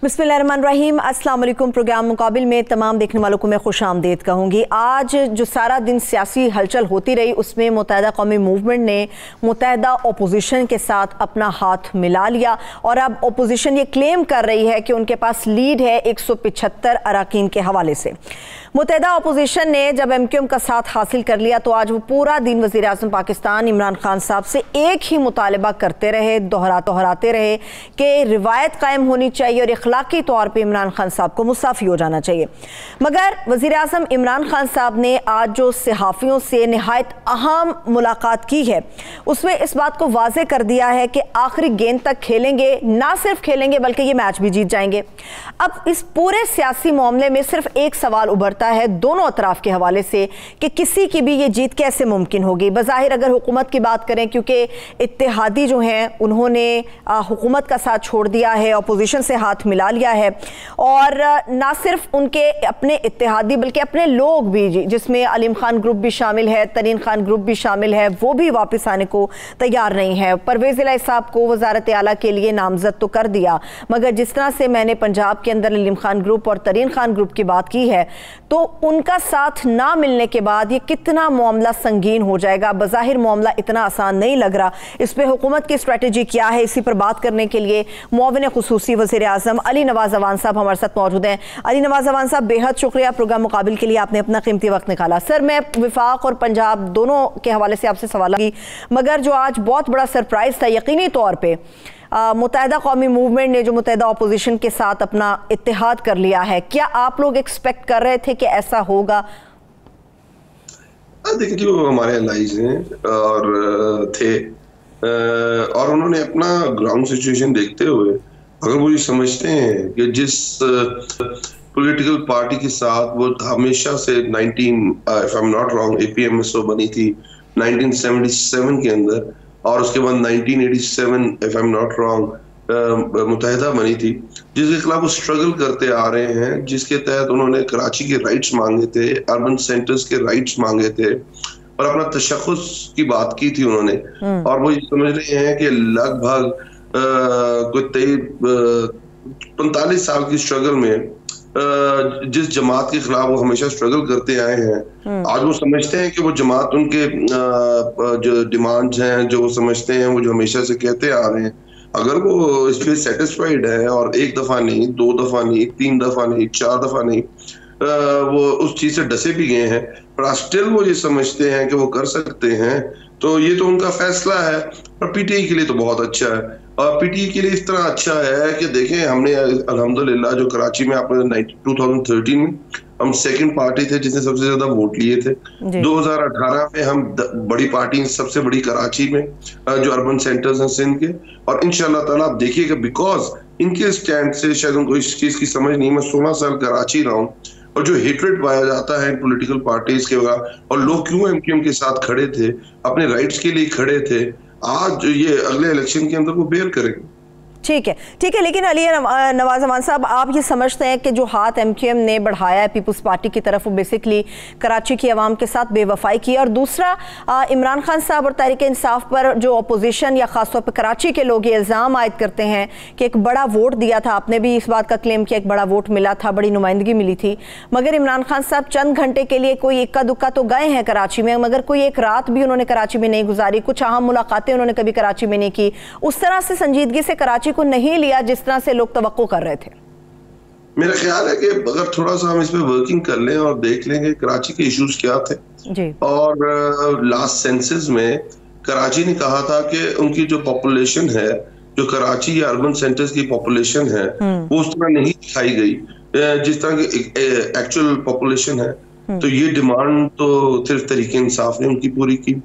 बिस्मिल्लाहिर्रहमानिर्रहीम। अस्सलाम वालेकुम। प्रोग्राम मुकाबिल में तमाम देखने वालों को मैं खुश आमदीद कहूँगी। आज जो सारा दिन सियासी हलचल होती रही उसमें मुत्तहिदा कौमी मूवमेंट ने मुत्तहिदा अपोजिशन के साथ अपना हाथ मिला लिया और अब अपोजिशन ये क्लेम कर रही है कि उनके पास लीड है 175 अराकीन के हवाले से। मुत्तहिदा अपोजिशन ने जब MQM का साथ हासिल कर लिया तो आज वो पूरा दिन वज़ीर आज़म पाकिस्तान इमरान खान साहब से एक ही मुतालबा करते रहे, दोहराते रहे कि रिवायत कायम होनी चाहिए और इखलाकी तौर पे इमरान खान साहब को मुसाफ़ी हो जाना चाहिए। मगर वज़ीर आज़म इमरान खान साहब ने आज जो सहाफ़ियों से नहायत अहम मुलाकात की है उसमें इस बात को वाज़े कर दिया है कि आखिरी गेंद तक खेलेंगे, ना सिर्फ खेलेंगे बल्कि ये मैच भी जीत जाएंगे। अब इस पूरे सियासी मामले में सिर्फ एक सवाल उभरता है दोनों अतराफ के हवाले से कि किसी की भी ये जीत कैसे मुमकिन होगी। बज़ाहिर अगर हुकूमत की बात करें, क्योंकि इत्तेहादी जो हैं उन्होंने हुकूमत का साथ छोड़ दिया है, अपोजिशन से हाथ मिला लिया है और ना सिर्फ उनके अपने इत्तेहादी बल्कि अपने लोग भी, जिसमें अलीम खान ग्रुप भी शामिल है, तरीन खान ग्रुप भी शामिल है, वो भी वापस आने को तैयार नहीं है। परवेज़ इलाही साहब को वज़ारत आला के लिए नामजद तो कर दिया, मगर जिस तरह से मैंने पंजाब के अंदर अलीम खान ग्रुप और तरीन खान ग्रुप की बात की है तो उनका साथ ना मिलने के बाद ये कितना मामला संगीन हो जाएगा। बज़ाहिर मामला इतना आसान नहीं लग रहा। इस पर हुकूमत की स्ट्रेटजी क्या है, इसी पर बात करने के लिए मुआविन खुसूसी वज़ीर आज़म अली नवाज़ अवान साहब हमारे साथ मौजूद हैं। अली नवाज़ अवान साहब, बेहद शुक्रिया प्रोग्राम मुकाबिल के लिए, आपने अपना कीमती वक्त निकाला। सर, मैं विफाक और पंजाब दोनों के हवाले से आपसे सवाल की, मगर जो आज बहुत बड़ा सरप्राइज़ था यकीनी तौर पर मुत्तहिदा कौमी मूवमेंट ने जो मुत्तहिदा अपोजिशन के साथ अपना इत्तेहाद कर लिया है, क्या आप लोग एक्सपेक्ट कर रहे थे कि ऐसा होगा? देखिए, वो हमारे एलाइज हैं और थे और उन्होंने अपना ग्राउंड सिचुएशन देखते हुए अगर वो ये समझते हैं कि जिस पॉलिटिकल पार्टी के साथ वो हमेशा से 19 if I'm not wrong APMSO बनी थी 1977 के अंदर और उसके बाद 1987 if I'm not wrong मुत्तहिदा बनी थी, जिसके खिलाफ वो स्ट्रगल करते आ रहे हैं, जिसके तहत उन्होंने कराची के राइट्स मांगे थे, अर्बन सेंटर्स के राइट्स मांगे थे और अपना तशख़्ख़ुस की बात की थी उन्होंने। और वो ये समझ रहे हैं कि लगभग कोई 45 साल की स्ट्रगल में जिस जमात के खिलाफ वो हमेशा स्ट्रगल करते आए हैं, आज वो समझते हैं कि वो जमात उनके जो डिमांड्स हैं, जो वो समझते हैं, वो जो हमेशा से कहते आ रहे हैं, अगर वो इस पे सेटिस्फाइड है और एक दफा नहीं, दो दफा नहीं, तीन दफा नहीं, चार दफा नहीं, वो उस चीज से डसे भी गए हैं पर स्टिल वो ये समझते हैं कि वो कर सकते हैं, तो ये तो उनका फैसला है। और PTI के लिए तो बहुत अच्छा है और PTI के लिए इस तरह अच्छा है कि देखें, हमने अल्हम्दुलिल्लाह जो कराची में आपने 2013 में हम सेकंड पार्टी थे जिसने सबसे ज्यादा वोट लिए थे। 2018 में हम बड़ी पार्टी, सबसे बड़ी कराची में जो अर्बन सेंटर्स हैं सिंध के, और इंशाल्लाह ताला आप देखिएगा बिकॉज इनके स्टैंड से शायद उनको इस चीज की समझ नहीं। मैं 16 साल कराची रहा हूँ और जो हेट्रेड पाया जाता है पॉलिटिकल पार्टीज के वगैरह, और लोग क्यों MQM के साथ खड़े थे, अपने राइट्स के लिए खड़े थे, आज ये अगले इलेक्शन के अंदर वो बेयर करेंगे। ठीक है, लेकिन अली नवाज़ अवान साहब, आप ये समझते हैं कि जो हाथ MQM ने बढ़ाया है पीपल्स पार्टी की तरफ, वो बेसिकली कराची की आवाम के साथ बेवफाई की, और दूसरा इमरान खान साहब और तहरीक इंसाफ पर जो अपोजिशन या ख़ासतौर पर कराची के लोग ये इल्ज़ाम आयद करते हैं कि एक बड़ा वोट दिया था, आपने भी इस बात का क्लेम किया, एक बड़ा वोट मिला था, बड़ी नुमाइंदगी मिली थी, मगर इमरान खान साहब चंद घंटे के लिए कोई इक्का दुक्का तो गए हैं कराची में, मगर कोई एक रात भी उन्होंने कराची में नहीं गुजारी, कुछ अहम मुलाकातें उन्होंने कभी कराची में नहीं की, उस तरह से संजीदगी से कराची को नहीं लिया जिस तरह से लोग तवक्को कर रहे थे। मेरा ख्याल है कि अगर थोड़ा सा हम इस पे वर्किंग कर लें और देख लेंगे कराची के इश्यूज क्या थे जी। और लास्ट सेंसस में कराची ने कहा था कि उनकी जो पॉपुलेशन है, जो कराची या अर्बन सेंटर्स की पॉपुलेशन है, वो उस तरह नहीं दिखाई गई जिस तरह की एक्चुअल पॉपुलेशन है। तो ये डिमांड तो सिर्फ तहरीक इंसाफ ने उनकी पूरी की।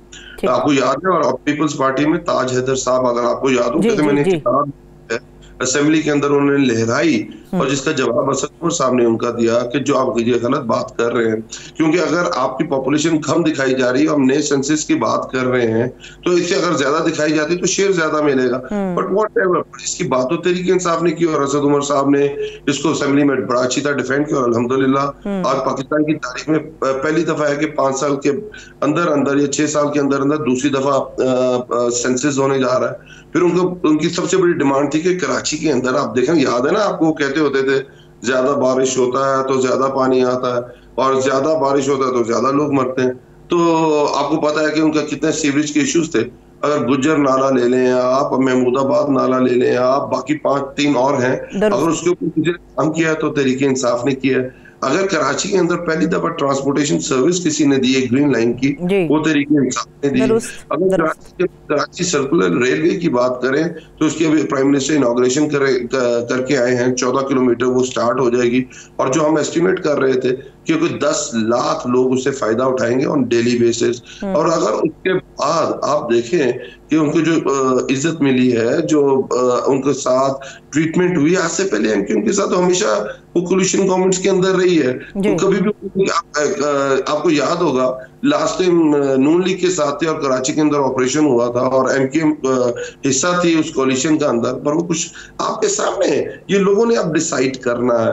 आपको याद है, और पीपल्स पार्टी में ताज हैदर साहब, अगर आपको याद हो, कहते मैंने किताब असेंबली के अंदर उन्होंने लहराई और जिसका जवाब असदपुर साहब ने उनका दिया कि जो आप ये गलत बात कर रहे हैं, क्योंकि अगर आपकी पॉपुलेशन कम दिखाई जा रही है, हम नए सेंसस की बात कर रहे हैं, तो इससे अगर ज्यादा दिखाई जाती तो शेयर ज्यादा मिलेगा। बट व्हाटएवर, इसकी बात तो तहरीक इंसाफ ने की और असद उमर साहब ने इसको असेंबली में बड़ा अच्छी तरह डिफेंड किया और अल्हम्दुलिल्लाह आज पाकिस्तान की तारीख में पहली दफा है कि 5 साल के अंदर अंदर या 6 साल के अंदर अंदर दूसरी दफा सेंसस होने जा रहा है। फिर उनकी सबसे बड़ी डिमांड थी कि कराची के अंदर आप देखें, याद है ना आपको, कहते होते थे ज्यादा बारिश होता है तो ज्यादा पानी आता है और ज्यादा बारिश होता है तो ज्यादा लोग मरते हैं। तो आपको पता है कि उनका कितने सीवरेज के इश्यूज थे। अगर गुज्जर नाला ले लें आप, महमूदाबाद नाला ले लें आप, बाकी 5-3 और हैं, अगर उसके ऊपर किसी ने काम किया है तो तहरीक इंसाफ ने किया है। अगर कराची के अंदर पहली दफा ट्रांसपोर्टेशन सर्विस किसी ने दी है ग्रीन लाइन की, वो तहरीक इंसाफ ने दी। अगर कराची सर्कुलर रेलवे की बात करें तो उसकी अभी प्राइम मिनिस्टर इनॉग्रेशन करके आए हैं, 14 किलोमीटर वो स्टार्ट हो जाएगी। और जो हम एस्टिमेट कर रहे थे कि कोई 10 लाख लोग उससे फायदा उठाएंगे ऑन डेली बेसिस। और अगर उसके बाद आप देखें कि उनको जो इज्जत मिली है, जो उनके साथ ट्रीटमेंट हुई, आज से पहले एमक्यूएम के साथ तो हमेशा वो कोलिशन गवर्नमेंट्स के अंदर रही है। तो कभी भी आपको याद होगा लास्ट टाइम नून लीग के साथ थे और कराची के अंदर ऑपरेशन हुआ था और एमक्यूएम हिस्सा थी उस कोलिशन का अंदर, पर वो कुछ आपके सामने ये लोगों ने अब डिसाइड करना है।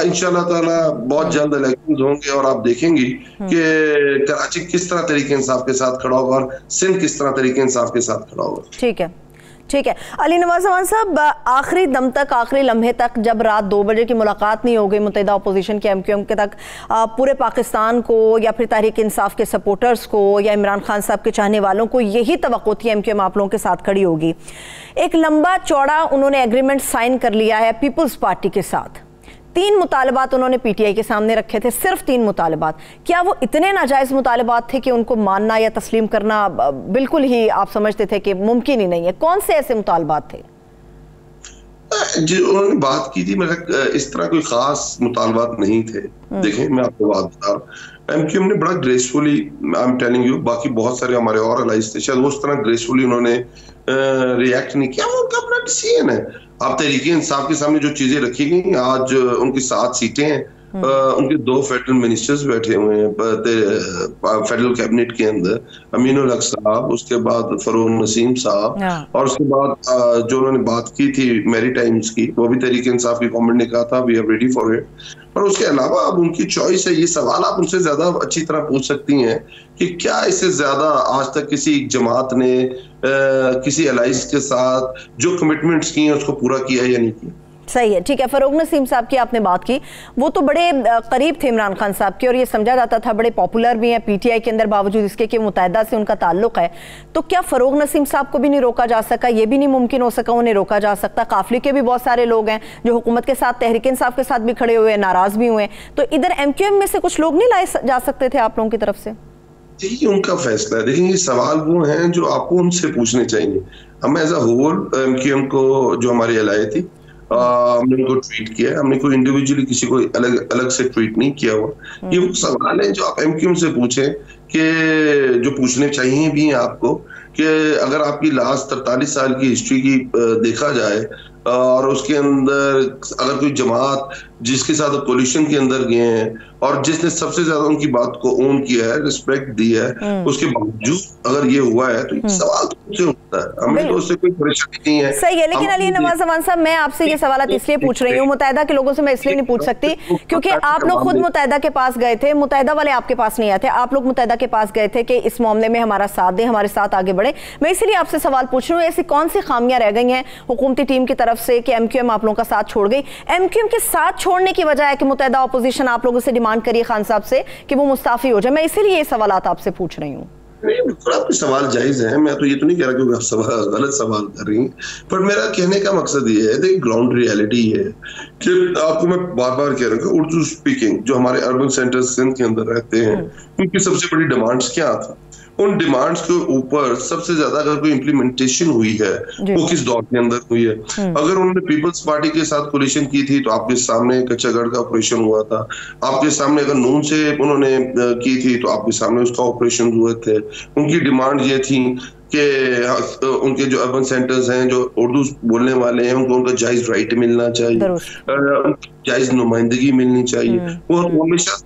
इंशाल्लाह ताला बहुत जल्द इलेक्शन होंगे और आप देखेंगी कि कराची किस तरह तरीके इंसाफ के साथ खड़ा होगा और सिंध किस तरह तरीके इंसाफ के साथ खड़ा होगा। ठीक है, ठीक है। अली नवाज जमान साहब, आखिरी दम तक, आखिरी लम्हे तक जब रात 2 बजे की मुलाकात नहीं हो गई मुत्तहिदा अपोजिशन के एमक्यूएम के तक, पूरे पाकिस्तान को या फिर तहरीक इंसाफ के सपोर्टर्स को या इमरान खान साहब के चाहने वालों को यही तवक्को थी एमक्यूएम आप लोगों के साथ खड़ी होगी। एक लंबा चौड़ा उन्होंने एग्रीमेंट साइन कर लिया है पीपल्स पार्टी के साथ। 3 मुतालबात उन्होंने पीटीआई के सामने रखे थे, सिर्फ 3 मुतालबात। क्या वो इतने नाजायज मुतालबात थे कि उनको मानना या तस्लीम करना बिल्कुल ही आप समझते थे कि मुमकिन ही नहीं है? कौन से ऐसे मुतालबात थे जो उन्होंने बात की थी? मेरा इस तरह कोई खास मुतालबात नहीं थे। देखें, मैं आपको बात बता रहा हूँ, एमक्यूएम ने बड़ा gracefully, I am telling you, बाकी बहुत सारे हमारे और अलाइज थे, शायद उस तरह ग्रेसफुली उन्होंने रिएक्ट नहीं किया। वो उनका अपना डिसीजन है। आप तहरीक इंसाफ के सामने जो चीजें रखी गई, आज उनकी 7 सीटें हैं, उनके 2 फेडरल मिनिस्टर्स बैठे हुए हैं फेडरल कैबिनेट के अंदर, अमीनुल हक साहब, उसके बाद फरूक नसीम साहब, और उसके बाद जो उन्होंने बात की थी मैरीटाइम्स की, वो भी तहरीक इंसाफ की गवर्नमेंट ने कहा था we are ready for it. और उसके अलावा अब उनकी चॉइस है। ये सवाल आप उनसे ज्यादा अच्छी तरह पूछ सकती हैं कि क्या इससे ज्यादा आज तक किसी जमात ने किसी अलाइज के साथ जो कमिटमेंट्स की हैं उसको पूरा किया या नहीं किया। सही है, ठीक है। फरूक नसीम साहब की आपने बात की, वो तो बड़े करीब थे इमरान खान साहब के और ये समझा जाता था बड़े पॉपुलर भी हैं पीटीआई के अंदर, बावजूद इसके कि मुत्तहिदा से उनका ताल्लुक है। तो क्या फरूक नसीम साहब को भी नहीं रोका जा सका? ये भी नहीं मुमकिन हो सका उन्हें रोका जा सकता? काफिले के भी बहुत सारे लोग हैं जो हुकूमत के साथ, तहरीक इंसाफ के साथ भी खड़े हुए, नाराज भी हुए। तो इधर एमक्यूएम में से कुछ लोग नहीं लाए जा सकते थे आप लोगों की तरफ से? यही उनका फैसला है। देखिए, ये सवाल वो हैं जो आपको उनसे पूछने चाहिए। हम एज अ होल एमक्यूएम को, जो हमारी एलाई थी, हमने उनको ट्वीट किया। हमने कोई इंडिविजुअली किसी को अलग से ट्वीट नहीं किया हुआ। ये वो सवाल है जो आप एमक्यूएम से पूछें, कि जो पूछने चाहिए भी हैं आपको, कि अगर आपकी लास्ट 43 साल की हिस्ट्री की देखा जाए और उसके अंदर अगर कोई जमात जिसके साथ कोलिशन के अंदर गए हैं और जिसने सबसे ज्यादा उनकी बात को ओन किया है, रिस्पेक्ट दी है, उसके बावजूद अगर ये हुआ है तो ये सवाल तो मुझसे उठता है। हमें तो उससे कोई परेशानी नहीं है। सही है, लेकिन अली नवाज जमान साहब, मैं आपसे ये सवाल इसलिए पूछ रही हूँ, मुत्तहिदा के लोगों से मैं इसलिए नहीं पूछ सकती क्योंकि आप लोग खुद मुत्तहिदा के पास गए थे, मुत्तहिदा वाले आपके पास नहीं आए थे, आप लोग मुत्तहिदा के पास गए थे कि इस मामले में हमारा साथ दें, हमारे साथ आगे बढ़े। मैं इसलिए आपसे सवाल पूछ रही हूँ, ऐसी कौन सी खामियां रह गई हैं हुकूमती टीम की तरफ से कि एमक्यूएम आप लोगों का साथ छोड़ गई? एमक्यूएम के साथ छोड़ने की वजह है कि मुत्तहिदा अपोजिशन आप लोगों से डिमांड करिए खान साहब से कि वो मुस्ताफी हो जाए। मैं इसीलिए ये सवाल आपसे पूछ रही हूँ। आपके सवाल जायज है, मैं तो ये तो नहीं कह रहा कि आप सवाल गलत सवाल कर रही हैं, पर मेरा कहने का मकसद ये है, देखिए ग्राउंड रियलिटी है कि आपको मैं बार बार कह रहा हूँ, उर्दू स्पीकिंग जो हमारे अर्बन सेंटर्स सिंध के अंदर रहते हैं, उनकी सबसे बड़ी डिमांड्स क्या था? उन डिमांड्स के ऊपर सबसे ज्यादा अगर कोई इम्प्लीमेंटेशन हुई है वो किस दौर के अंदर हुई है? अगर उन्होंने पीपल्स पार्टी के साथ कोलिशन की थी तो आपके सामने कच्चागढ़ का ऑपरेशन हुआ था, आपके सामने अगर नून से उन्होंने की थी तो आपके सामने उसका ऑपरेशन हुए थे। उनकी डिमांड ये थी कि उनके जो अर्बन सेंटर्स हैं, जो उर्दू बोलने वाले हैं, उनको उनका जायज राइट मिलना चाहिए, जायज नुमाइंदगी मिलनी चाहिए। वो हमेशा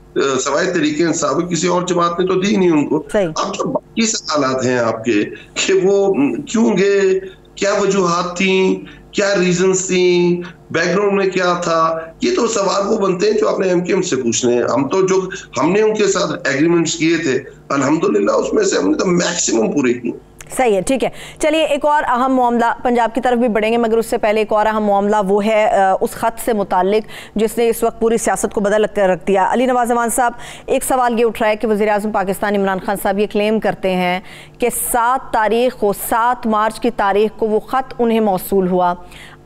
सवाए तरीके इंसाफ किसी और जमात ने तो दी नहीं उनको। अब जो बाकी सवालात हैं आपके कि वो क्यों गए, क्या वजूहात थी, क्या रीजंस थी, बैकग्राउंड में क्या था, ये तो सवाल वो बनते हैं जो आपने एमक्यूएम से पूछने हैं। हम तो जो हमने उनके साथ एग्रीमेंट्स किए थे, अल्हम्दुलिल्लाह उसमें से हमने तो मैक्सिमम पूरे किए। सही है, ठीक है। चलिए एक और अहम मामला, पंजाब की तरफ भी बढ़ेंगे, मगर उससे पहले एक और अहम मामला वो है उस खत से मुतालिक जिसने इस वक्त पूरी सियासत को बदल कर रख दिया। अली नवाज जमान साहब, एक सवाल ये उठ रहा है कि वज़ीर आज़म पाकिस्तान इमरान खान साहब ये क्लेम करते हैं कि 7 मार्च की तारीख को वो ख़त उन्हें मौसूल हुआ,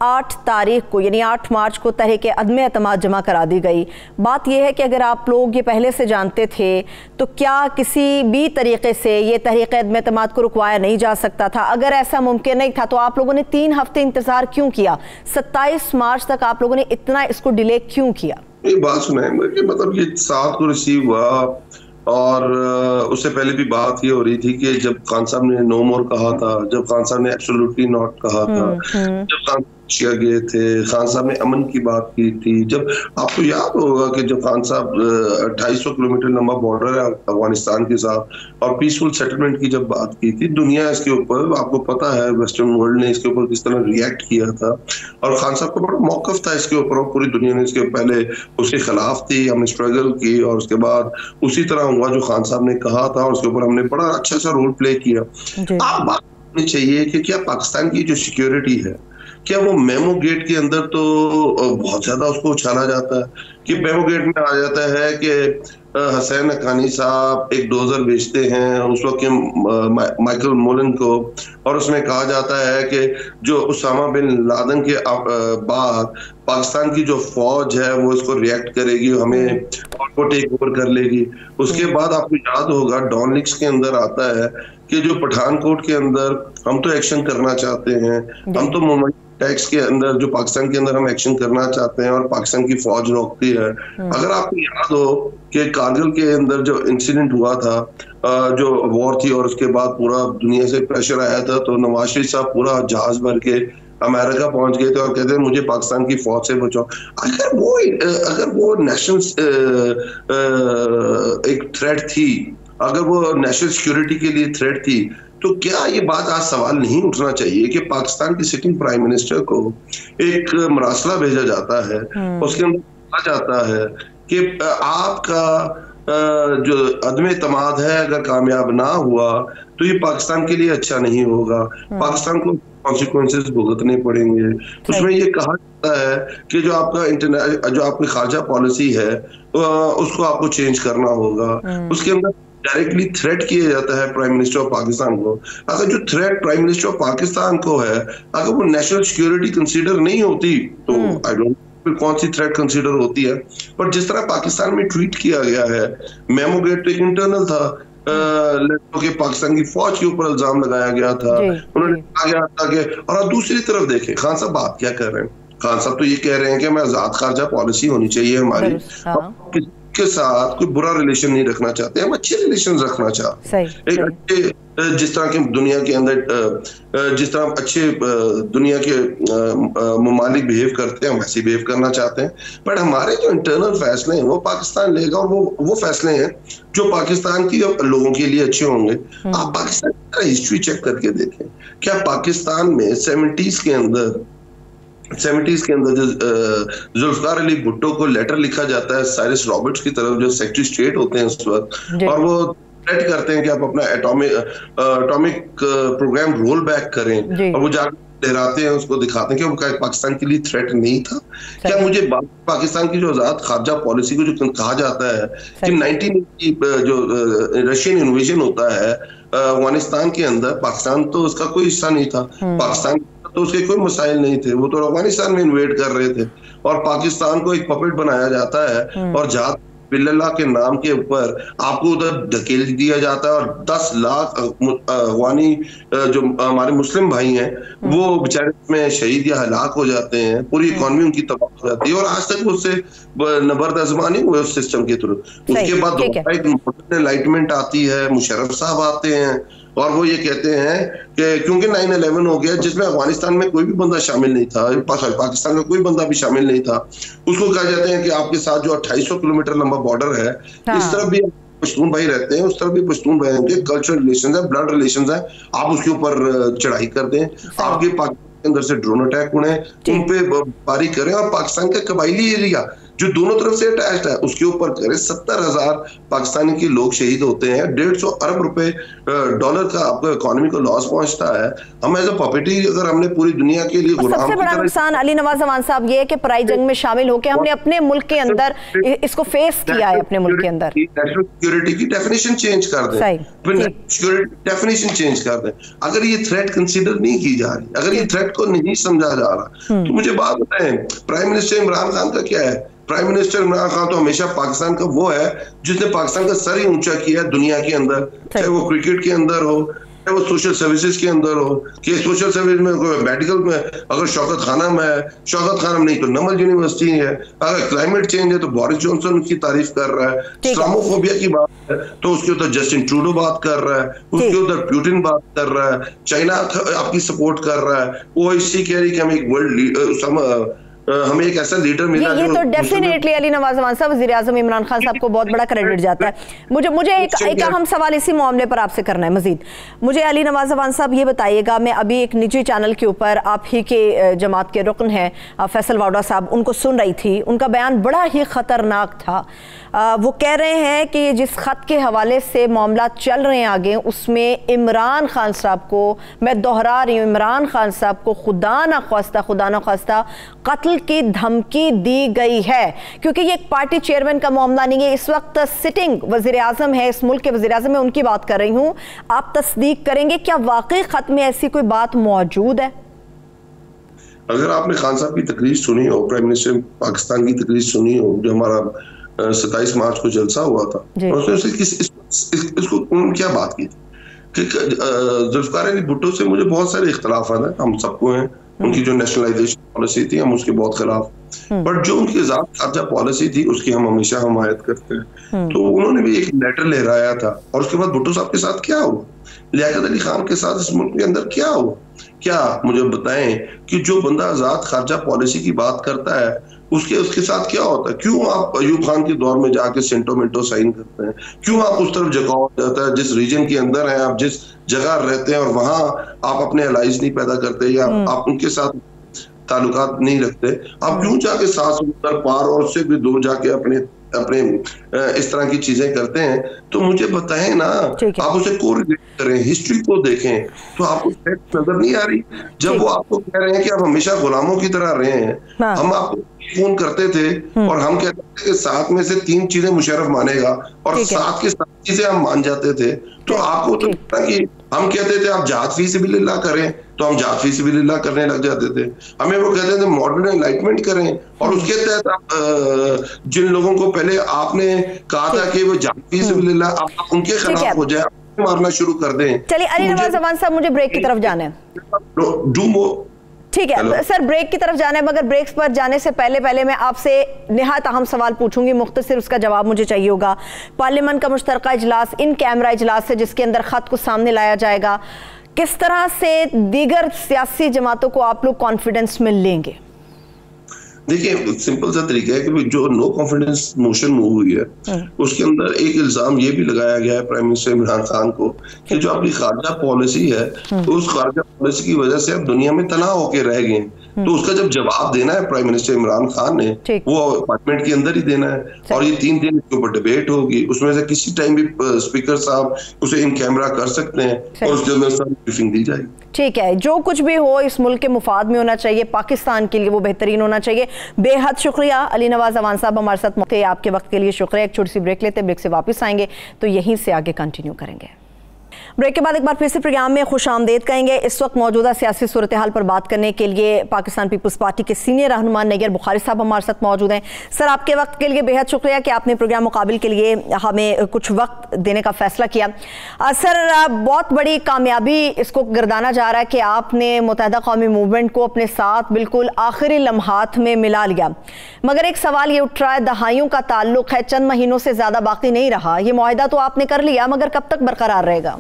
8 तारीख को यानी 8 मार्च को तहरीक अदम एतमाद जमा करा दी गई। बात यह है कि अगर आप लोग ये पहले से जानते थे तो क्या किसी भी तरीके से ये तहरीक अदम एतमाद को रुकवाया नहीं जा सकता था? अगर ऐसा मुमकिन नहीं था तो आप लोगों ने 3 हफ्ते इंतजार क्यों किया? 27 मार्च तक आप लोगों ने इतना इसको डिले क्यों किया? एक बात सुनाए, मतलब ये 7 को रिसीव हुआ और उससे पहले भी बात ये हो रही थी कि जब खान साहब ने नो मोर कहा था, जब खान साहब ने एब्सोल्युटली नॉट कहा था, जब खान एशिया गए थे, खान साहब ने अमन की बात की थी, जब आपको याद होगा कि जब खान साहब 250 किलोमीटर लंबा बॉर्डर है अफगानिस्तान के साथ और पीसफुल सेटलमेंट की जब बात की थी, दुनिया इसके ऊपर, आपको पता है वेस्टर्न वर्ल्ड ने इसके ऊपर किस तरह रिएक्ट किया था और खान साहब का बड़ा मौकफ था इसके ऊपर और पूरी दुनिया ने इसके पहले उसके खिलाफ थी, हमने स्ट्रगल की और उसके बाद उसी तरह हुआ जो खान साहब ने कहा था और उसके ऊपर हमने बड़ा अच्छा सा रोल प्ले किया। आप बात करनी चाहिए कि क्या पाकिस्तान की जो सिक्योरिटी है, क्या वो मेमो गेट के अंदर तो बहुत ज्यादा उसको उछाला जाता है कि मेमो गेट में आ जाता है कि हसैन हक्कानी साहब एक डोजर बेचते हैं उस वक्त माइकल मोलन को, और उसमें कहा जाता है कि जो उसामा बिन लादेन के बाद पाकिस्तान की जो फौज है वो इसको रिएक्ट करेगी, हमें को टेक ओवर कर लेगी। उसके बाद आपको याद होगा डॉन लिक्स के अंदर आता है कि जो पठानकोट के अंदर हम तो एक्शन करना चाहते हैं, हम तो मोमेंट टैक्स के अंदर जो पाकिस्तान के अंदर हम एक्शन करना चाहते हैं और पाकिस्तान की फौज रोकती है। अगर आपको याद हो कि कारगिल के अंदर जो इंसिडेंट हुआ था, जो वॉर थी और उसके बाद पूरा दुनिया से प्रेशर आया था, तो नवाज शरीफ साहब पूरा जहाज भर के अमेरिका पहुंच गए थे और कहते हैं मुझे पाकिस्तान की फौज से बचाओ। अगर वो नेशनल एक थ्रेट थी, अगर वो नेशनल सिक्योरिटी के लिए थ्रेट थी, तो क्या ये बात आज सवाल नहीं उठना चाहिए कि पाकिस्तान की सिटिंग प्राइम मिनिस्टर को एक मरासला भेजा जाता है, उसके अंदर कहा जाता है कि आपका जो अदम एतमाद है अगर कामयाब ना हुआ तो ये पाकिस्तान के लिए अच्छा नहीं होगा, पाकिस्तान को कॉन्सिक्वेंसेस भुगतने पड़ेंगे। उसमें ये कहा जाता है कि जो आपकी खारजा पॉलिसी है उसको आपको चेंज करना होगा। उसके अंदर डायरेक्टली थ्रेट किया जाता है प्राइम मिनिस्टर ऑफ पाकिस्तान को। अगर जो threat prime minister of Pakistan को है, अगर वो नेशनल सिक्योरिटी कंसीडर नहीं होती तो आई डोंट नो कौन सी थ्रेट कंसीडर होती है। पर जिस तरह पाकिस्तान में ट्वीट किया गया है, मेमो गेट एक इंटरनल था, के पाकिस्तान की फौज के ऊपर इल्जाम लगाया गया था, उन्होंने कहा गया था कि, और दूसरी तरफ देखें खान साहब बात क्या कर रहे हैं, खान साहब तो ये कह रहे हैं कि हमें आजाद खारजा पॉलिसी होनी चाहिए हमारी, के साथ कोई बुरा रिलेशन नहीं रखना चाहते, हम अच्छे रिलेशन रखना चाहते हैं, एक अच्छे जिस तरह के दुनिया के अंदर जिस तरह अच्छे दुनिया के ममालिक बिहेव करते हैं हम वैसे बिहेव करना चाहते हैं। बट हमारे जो इंटरनल फैसले हैं वो पाकिस्तान लेगा और वो फैसले हैं जो पाकिस्तान की लोगों के लिए अच्छे होंगे। आप पाकिस्तान की हिस्ट्री चेक करके देखें, क्या पाकिस्तान में 70s के अंदर जो जुल्फकार अली भुट्टो को लेटर लिखा जाता है साइरस रॉबर्ट्स की तरफ, जो सेक्रेटरी स्टेट होते हैं उस वक्त, और वो थ्रेट करते हैं कि आप अपना एटॉमिक प्रोग्राम रोल बैक करें, और वो जाकर लहराते हैं, उसको दिखाते हैं कि वो पाकिस्तान के लिए थ्रेट नहीं था। क्या मुझे पाकिस्तान की जो आजाद खारजा पॉलिसी को जो कहा जाता है कि 1980 जो रशियन इन्वेजन होता है अफगानिस्तान के अंदर, पाकिस्तान तो उसका कोई हिस्सा नहीं था, पाकिस्तान तो उसके कोई मसाइल नहीं थे, वो तो अफगानिस्तान में इन्वेड कर रहे थे, और पाकिस्तान को एक पपेट बनाया जाता है और जहां बिल्ला के नाम के ऊपर आपको उधर धकेल दिया जाता है, और 10 लाख अफगानी जो हमारे मुस्लिम भाई हैं वो बेचारे में शहीद या हलाक हो जाते हैं, पूरी इकॉनमी उनकी तबाह हो जाती है, और आज तक उससे नबर्दाज़मा नहीं हुए उस सिस्टम के थ्रू। उसके बाद एनलाइटमेंट आती है, मुशर्रफ साहब आते हैं और वो ये कहते हैं कि क्योंकि 9/11 हो गया जिसमें अफगानिस्तान में कोई भी बंदा शामिल नहीं था, पाकिस्तान का कोई बंदा भी शामिल नहीं था, उसको कहा जाता है कि आपके साथ जो 250 किलोमीटर लंबा बॉर्डर है, इस तरफ भी पश्तून भाई रहते हैं, उस तरफ भी पश्तून भाई होंगे, कल्चरल रिलेशन है, ब्लड रिलेशन है, आप उसके ऊपर चढ़ाई कर दें, आपके पाकिस्तान के अंदर से ड्रोन अटैक उड़े, उन पे बारी करें, और पाकिस्तान का कबायली एरिया जो दोनों तरफ से अटैच्ड है उसके ऊपर करे। 70,000 पाकिस्तानी के लोग शहीद होते हैं, 150 अरब रुपए डॉलर का आपको इकोनॉमी को लॉस पहुंचता है। हम एज अ पॉपेटी अगर हमने पूरी दुनिया के लिए सबसे बड़ा नुकसान अली नवाज अमान साहब ये है कि पराई जंग में शामिल होकर हमने अपने मुल्क के अंदर इसको फेस किया है, अपने मुल्क के अंदर नेशनल सिक्योरिटी की डेफिनेशन चेंज कर दें, डेफिनेशन चेंज कर दें। अगर ये थ्रेट कंसीडर नहीं की जा रही, अगर ये थ्रेट को नहीं समझा जा रहा, तो मुझे बात बताएं, प्राइम मिनिस्टर इमरान खान का क्या है? प्राइम मिनिस्टर इमरान खान तो हमेशा पाकिस्तान का वो है जिसने पाकिस्तान का सर ही ऊंचा किया दुनिया के अंदर, चाहे वो क्रिकेट के अंदर हो, चाहे वो सोशल सर्विसेज के अंदर हो, कि सोशल सर्विस में, मेडिकल में अगर शौकत खानम है, शौकत खानम नहीं तो नमल यूनिवर्सिटी है, अगर क्लाइमेट चेंज है तो बोरिस जॉनसन उसकी तारीफ कर रहा है, इस्लामोफोबिया की बात है तो उसके उधर जस्टिन ट्रूडो बात कर रहा है, उसके उधर पुतिन बात कर रहा है, चाइना आपकी सपोर्ट कर रहा है, ओआईसी कह रही कि हम एक वर्ल्ड हमें एक ऐसा लीडर मिला। ये तो डेफिनेटली अली नवाज अमान साहब, वज़ीर आज़म इमरान खान साहब को बहुत बड़ा क्रेडिट जाता है। मुझे एक अहम सवाल इसी मामले पर आपसे करना है मजीद। मुझे अली नवाज अमान साहब ये बताइएगा, मैं अभी एक निजी चैनल के ऊपर आप ही के जमात के रुकन हैं फैसल वाडा साहब, उनको सुन रही थी, उनका बयान बड़ा ही ख़तरनाक था। वो कह रहे हैं कि जिस ख़त के हवाले से मामला चल रहे हैं आगे, उसमें इमरान खान साहब को, मैं दोहरा रही हूँ, इमरान खान साहब को खुदा न ख्वास्ता कत्ल की धमकी दी गई है, क्योंकि ये एक पार्टी चेयरमैन का मामला नहीं है। इस वक्त सिटिंग वज़ीर आज़म है, इस मुल्क के वज़ीर आज़म है, उनकी बात कर रही हूँ। आप तस्दीक करेंगे क्या वाकई ख़त में ऐसी कोई बात मौजूद है? अगर आपने खान साहब की तकरीर सुनी हो, प्राइम मिनिस्टर पाकिस्तान की तकरीर सुनी हो, जो हमारा 27 मार्च को जलसा हुआ था, इसको उन्होंने क्या बात की कि जुल्फ़िकार अली भुट्टो से मुझे बहुत सारे इख्तलाफ हैं, हम सबको हैं, उनकी जो नेशनलाइजेशन पॉलिसी थी हम उसके बहुत खिलाफ, बट जो उनकी ज़ात पॉलिसी थी उसकी हम हमेशा हमायत करते हैं। तो उन्होंने भी एक लेटर लहराया था, और उसके बाद भुट्टो साहब के साथ क्या हुआ, लियाकत अली खान के साथ इस मुल्क के अंदर क्या हुआ? क्या मुझे बताएं कि जो बंदा आजाद खारजा पॉलिसी की बात करता है उसके साथ क्या होता है? क्यों आप अयूब खान के दौर में जाके सेंटो मिंटो साइन करते हैं? क्यों आप उस तरफ झुकाव जाता है, जिस रीजन के अंदर है आप, जिस जगह रहते हैं, और वहां आप अपने अलाइज नहीं पैदा करते या आप उनके साथ ताल्लुकात नहीं रखते? आप क्यों जाके 7 समुंदर पार और उससे भी दूर जाके अपने इस तरह की चीजें करते हैं? तो मुझे बताएं ना, आप उसे कोरिलेट करें, हिस्ट्री को देखें, तो आपको फैक्ट नजर नहीं आ रही? जब वो आपको कह रहे हैं कि आप हमेशा गुलामों की तरह रहे हैं, हम आपको फोन करते थे और हम कहते थे कि 7 में से 3 चीजें मुशर्रफ मानेगा, और 7 के 7 चीजें हम मान जाते थे। तो आपको तो कि हम कहते थे आप जात फी सिबिलिल्लाह करें, तो हम जात फी सिबिलिल्लाह करने लग जाते थे। हमें वो कहते थे मॉडर्न एनलाइटमेंट करें, और उसके तहत जिन लोगों को पहले आपने कहा था कि वो जात फी सिबिलिल्लाह, आप उनके खिलाफ हो जाए, मारना शुरू कर दें। चलिए अली नवाज अमान साहब, मुझे ब्रेक की तरफ जाना है। ठीक है सर, ब्रेक की तरफ जाना है, मगर ब्रेक्स पर जाने से पहले मैं आपसे निहायत अहम सवाल पूछूंगी, मुख्तसर उसका जवाब मुझे चाहिए होगा। पार्लियामेंट का मुश्तरका इजलास इन कैमरा इजलास है जिसके अंदर खत को सामने लाया जाएगा, किस तरह से दीगर सियासी जमातों को आप लोग कॉन्फिडेंस में लेंगे? देखिए, सिंपल सा तरीका है कि जो नो कॉन्फिडेंस मोशन मूव हुई है उसके अंदर एक इल्जाम ये भी लगाया गया है प्राइम मिनिस्टर इमरान खान को कि जो अपनी खारजा पॉलिसी है तो उस खारजा पॉलिसी की वजह से अब दुनिया में तनाव होके रह गए। तो उसका जब जवाब देना है प्राइम मिनिस्टर इमरान खान ने, वो पार्लियामेंट के अंदर ही देना है, और ये 3 दिन इसके ऊपर डिबेट होगी, उसमें से किसी टाइम भी स्पीकर साहब उसे इन कैमरा कर सकते हैं और उसके अंदर ब्रीफिंग दी जाएगी। ठीक है, जो कुछ भी हो इस मुल्क के मुफाद में होना चाहिए, पाकिस्तान के लिए वो बेहतरीन होना चाहिए। बेहद शुक्रिया अली नवाज अमान साहब हमारे साथ मौजूद थे, आपके वक्त के लिए शुक्रिया। एक छोटी सी ब्रेक लेते हैं, ब्रेक से वापस आएंगे तो यहीं से आगे कंटिन्यू करेंगे। ब्रेक के बाद एक बार फिर से प्रोग्राम में खुशामदीद कहेंगे। इस वक्त मौजूदा सियासी सूरत हाल पर बात करने के लिए पाकिस्तान पीपल्स पार्टी के सीनियर रहनुमा नैयर बुखारी साहब हमारे साथ मौजूद हैं। सर, आपके वक्त के लिए बेहद शुक्रिया कि आपने प्रोग्राम मुकाबिल के लिए हमें कुछ वक्त देने का फैसला किया। सर, बहुत बड़ी कामयाबी इसको गर्दाना जा रहा है कि आपने मुत्तहिदा कौमी मूवमेंट को अपने साथ बिल्कुल आखिरी लम्हात में मिला लिया, मगर एक सवाल ये उठ रहा है, दहाइयों का ताल्लुक है, चंद महीनों से ज़्यादा बाकी नहीं रहा। ये मुआहिदा तो आपने कर लिया, मगर कब तक बरकरार रहेगा?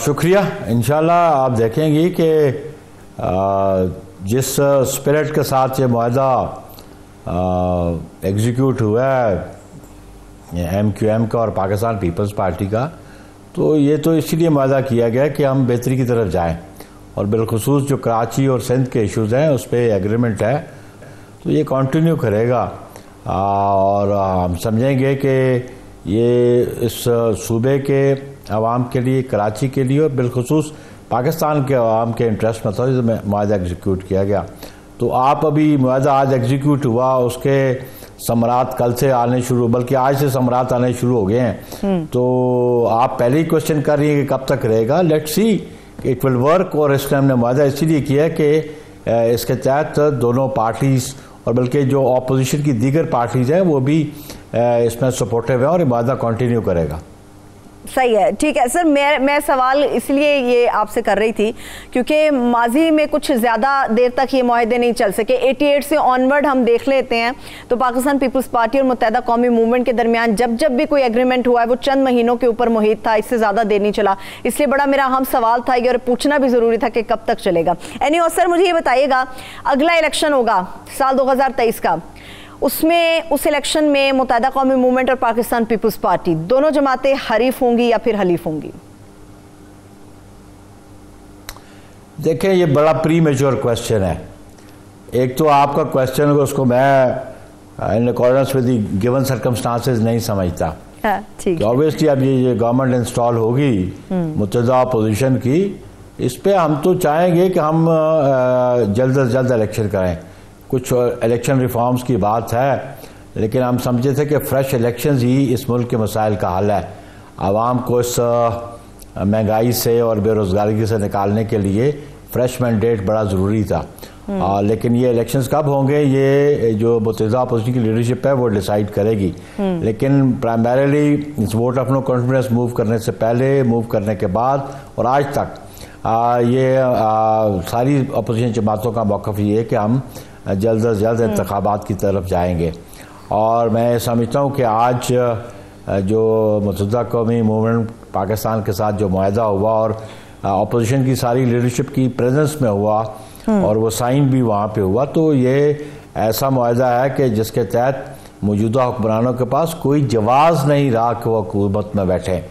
शुक्रिया। इंशाल्लाह आप देखेंगे कि जिस स्पिरिट के साथ ये मुआहदा एग्जीक्यूट हुआ है MQM का और पाकिस्तान पीपल्स पार्टी का, तो ये तो इसीलिए मुआहदा किया गया कि हम बेहतरी की तरफ जाएं, और बिलखुसूस जो कराची और सिंध के इश्यूज़ हैं उस पर एग्रीमेंट है, तो ये कंटिन्यू करेगा। और हम समझेंगे कि ये इस सूबे के अवाम के लिए, कराची के लिए और बिलखुसूस पाकिस्तान के अवाम के इंटरेस्ट में था जिसमें मुआहदा एग्जीक्यूट किया गया। तो आप अभी मुआहदा आज एग्जीक्यूट हुआ, उसके समरात कल से आने शुरू, बल्कि आज से समरात आने शुरू हो गए हैं। तो आप पहले ही क्वेश्चन कर रही हैं कि कब तक रहेगा। Let's see it will work. और इसलिए हमने मुआहदा इसीलिए किया कि इसके तहत दोनों पार्टीज और बल्कि जो ऑपोजिशन की दीगर पार्टीज हैं वो भी इसमें सपोर्टिव है और मुआहदा कंटिन्यू करेगा। सही है, ठीक है सर। मैं सवाल इसलिए ये आपसे कर रही थी क्योंकि माजी में कुछ ज़्यादा देर तक ये मुआहदे नहीं चल सके। 88 से ऑनवर्ड हम देख लेते हैं तो पाकिस्तान पीपल्स पार्टी और मुत्तहदा कौमी मूवमेंट के दरमियान जब भी कोई एग्रीमेंट हुआ है वो चंद महीनों के ऊपर मुहित था, इससे ज़्यादा देर नहीं चला। इसलिए बड़ा मेरा अहम सवाल था और पूछना भी ज़रूरी था कि कब तक चलेगा। एनीवे सर, मुझे ये बताइएगा, अगला इलेक्शन होगा साल 2023 का, उसमें उस इलेक्शन में मुत्तहदा कौमी मूवमेंट और पाकिस्तान पीपल्स पार्टी दोनों जमातें हरीफ होंगी या फिर हलीफ होंगी? देखें, ये बड़ा प्री मेच्योर क्वेश्चन है। एक तो आपका क्वेश्चन उसको मैं in accordance with the given circumstances नहीं समझता। ठीक है। ऑब्वियसली अब ये गवर्नमेंट इंस्टॉल होगी मुत्तहदा अपोजिशन की, इस पे हम तो चाहेंगे कि हम जल्द से जल्द इलेक्शन करें। कुछ इलेक्शन रिफॉर्म्स की बात है, लेकिन हम समझे थे कि फ्रेश इलेक्शंस ही इस मुल्क के मसाइल का हल है। आवाम को इस महंगाई से और बेरोज़गारी से निकालने के लिए फ्रेश मैंडेट बड़ा ज़रूरी था। लेकिन ये इलेक्शंस कब होंगे ये जो मुत्तहदा अपोजिशन की लीडरशिप है वो डिसाइड करेगी। लेकिन प्राइमरीली इस vote of no confidence move करने से पहले, मूव करने के बाद और आज तक सारी अपोजिशन जमातों का मौक़िफ़ ये है कि हम जल्द से जल्द इंतखाबात की तरफ जाएंगे। और मैं समझता हूँ कि आज जो मुत्तहदा कौमी मूवमेंट पाकिस्तान के साथ जो मुआहदा हुआ और अपोजिशन की सारी लीडरशिप की प्रेजेंस में हुआ और वो साइन भी वहाँ पे हुआ, तो ये ऐसा मुआहदा है कि जिसके तहत मौजूदा हुक्मरानों के पास कोई जवाज़ नहीं रहा कि वो हुकूमत में बैठे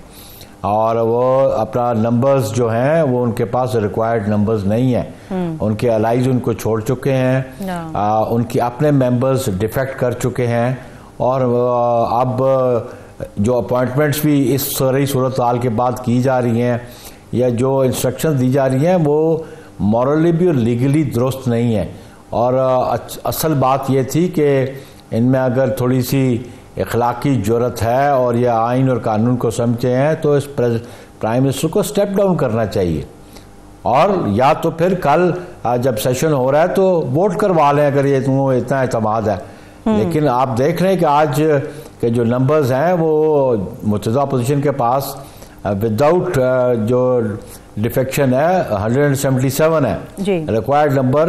और वो अपना नंबर्स जो हैं वो उनके पास रिक्वायर्ड नंबर्स नहीं हैं। उनके अलाइज उनको छोड़ चुके हैं, उनके अपने मेंबर्स डिफेक्ट कर चुके हैं और अब जो अपॉइंटमेंट्स भी इस सारी सूरत हाल के बाद की जा रही हैं या जो इंस्ट्रक्शंस दी जा रही हैं वो मॉरली भी और लीगली दुरुस्त नहीं है। और असल बात ये थी कि इनमें अगर थोड़ी सी इखलाकी जुर्रत है और ये आइन और कानून को समझते हैं तो इस प्राइम मिनिस्टर को स्टेप डाउन करना चाहिए और या तो फिर कल जब सेशन हो रहा है तो वोट करवा लें अगर ये तुम्हें इतना एतमाद है। लेकिन आप देख रहे हैं कि आज के जो नंबर्स हैं वो मुत्तहदा अपोजिशन के पास विदाउट जो डिफेक्शन है 177 है, रिक्वायर्ड नंबर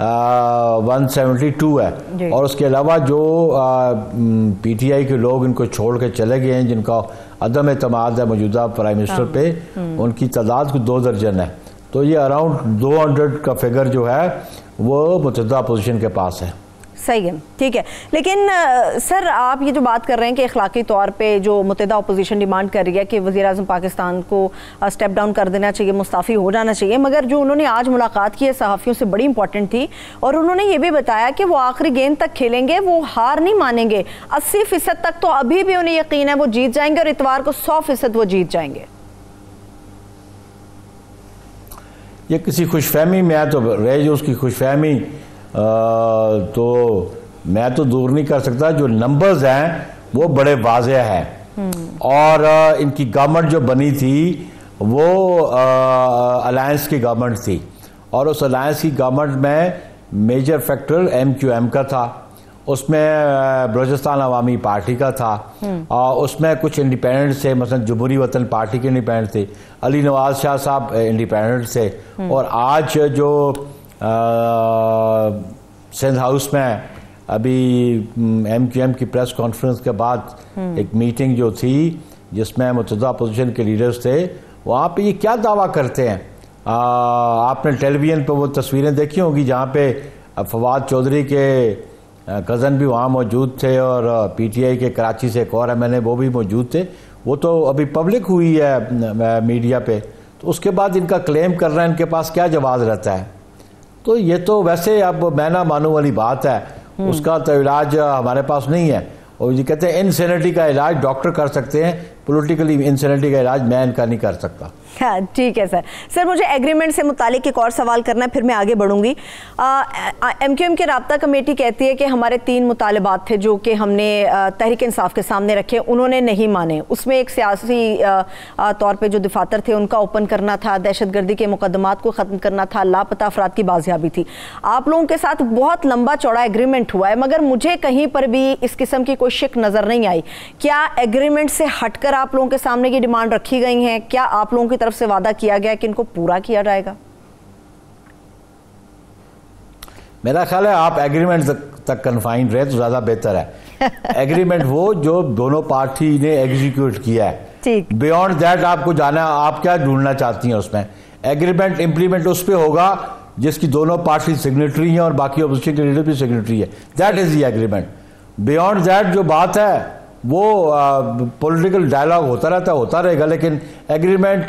172 है। और उसके अलावा जो पीटीआई के लोग इनको छोड़ के चले गए हैं जिनका अदम एतमाद है मौजूदा प्राइम मिनिस्टर पे, उनकी तादाद को 2 दर्जन है। तो ये अराउंड 200 का फिगर जो है वो मुत्तहदा अपोजिशन के पास है। सही है, ठीक है। लेकिन सर आप ये जो बात कर रहे हैं कि अखलाकी तौर पे जो मुत्तहदा अपोजिशन डिमांड कर रही है कि वज़ीर-ए-आज़म पाकिस्तान को स्टेप डाउन कर देना चाहिए, मुस्ताफ़ी हो जाना चाहिए, मगर जो उन्होंने आज मुलाकात की है सहाफ़ियों से बड़ी इंपॉर्टेंट थी और उन्होंने ये भी बताया कि वो आखिरी गेंद तक खेलेंगे, वो हार नहीं मानेंगे। 80% तक तो अभी भी उन्हें यकीन है वो जीत जाएंगे और इतवार को 100% वो जीत जाएंगे। ये किसी खुशफहमी में है तो रहे जो उसकी खुशफहमी तो मैं तो दूर नहीं कर सकता। जो नंबर्स हैं वो बड़े वाज़ेह हैं और इनकी गवर्नमेंट जो बनी थी वो अलायंस की गवर्नमेंट थी और उस अलायंस की गवर्नमेंट में मेजर फैक्टर MQM का था, उसमें बलूचिस्तान अवामी पार्टी का था और उसमें कुछ इंडिपेंडेंट थे, मसलन जमहूरी वतन पार्टी के इंडिपेंडेंट थे, अली नवाज शाह साहब इंडिपेंडेंट थे। और आज जो सिंध हाउस में अभी MQM की प्रेस कॉन्फ्रेंस के बाद एक मीटिंग जो थी जिसमें मुत्तहदा अपोजिशन के लीडर्स थे, वहाँ पे ये क्या दावा करते हैं, आपने टेलीविजन पे वो तस्वीरें देखी होंगी जहाँ पे फवाद चौधरी के कज़न भी वहाँ मौजूद थे और PTI के कराची से एक और MLA वो भी मौजूद थे। वो तो अभी पब्लिक हुई है मीडिया पे। तो उसके बाद इनका क्लेम करना, इनके पास क्या जवाब रहता है? तो ये तो वैसे अब मैं ना मानू वाली बात है, उसका तो इलाज हमारे पास नहीं है। और ये कहते हैं इनसेनिटी का इलाज डॉक्टर कर सकते हैं, पॉलिटिकली इनसेनिटी का इलाज मैं इनका नहीं कर सकता। हाँ, ठीक है सर। सर मुझे एग्रीमेंट से मुतालिक एक और सवाल करना है, फिर मैं आगे बढ़ूंगी। MQM की राब्ता कमेटी कहती है कि हमारे 3 मुतालबात थे जो कि हमने तहरीक इंसाफ के सामने रखे, उन्होंने नहीं माने। उसमें एक सियासी तौर पे जो दफातर थे उनका ओपन करना था, दहशतगर्दी के मुकदमात को ख़त्म करना था, लापता अफराद की बाजियाबी थी। आप लोगों के साथ बहुत लंबा चौड़ा एग्रीमेंट हुआ है, मगर मुझे कहीं पर भी इस किस्म की कोई शिक नज़र नहीं आई। क्या एग्रीमेंट से हटकर आप लोगों के सामने की डिमांड रखी गई हैं? क्या आप लोगों की तरफ से वादा किया गया कि इनको पूरा किया जाएगा? मेरा ख्याल है आप एग्रीमेंट तक कन्फाइंड रहे तो ज्यादा बेहतर है। एग्रीमेंट वो जो दोनों पार्टी ने एग्जीक्यूट किया है, ठीक। बियॉन्ड दैट आपको जाना, आप क्या ढूंढना चाहती हैं उसमें? एग्रीमेंट इंप्लीमेंट उस पर होगा जिसकी दोनों पार्टी सिग्नेटरी हैं और बाकी अपोजिशन के लीडर भी सिग्नेटरी है। That is the agreement. Beyond that जो बात है वो पॉलिटिकल डायलॉग होता रहता, होता रहेगा, लेकिन एग्रीमेंट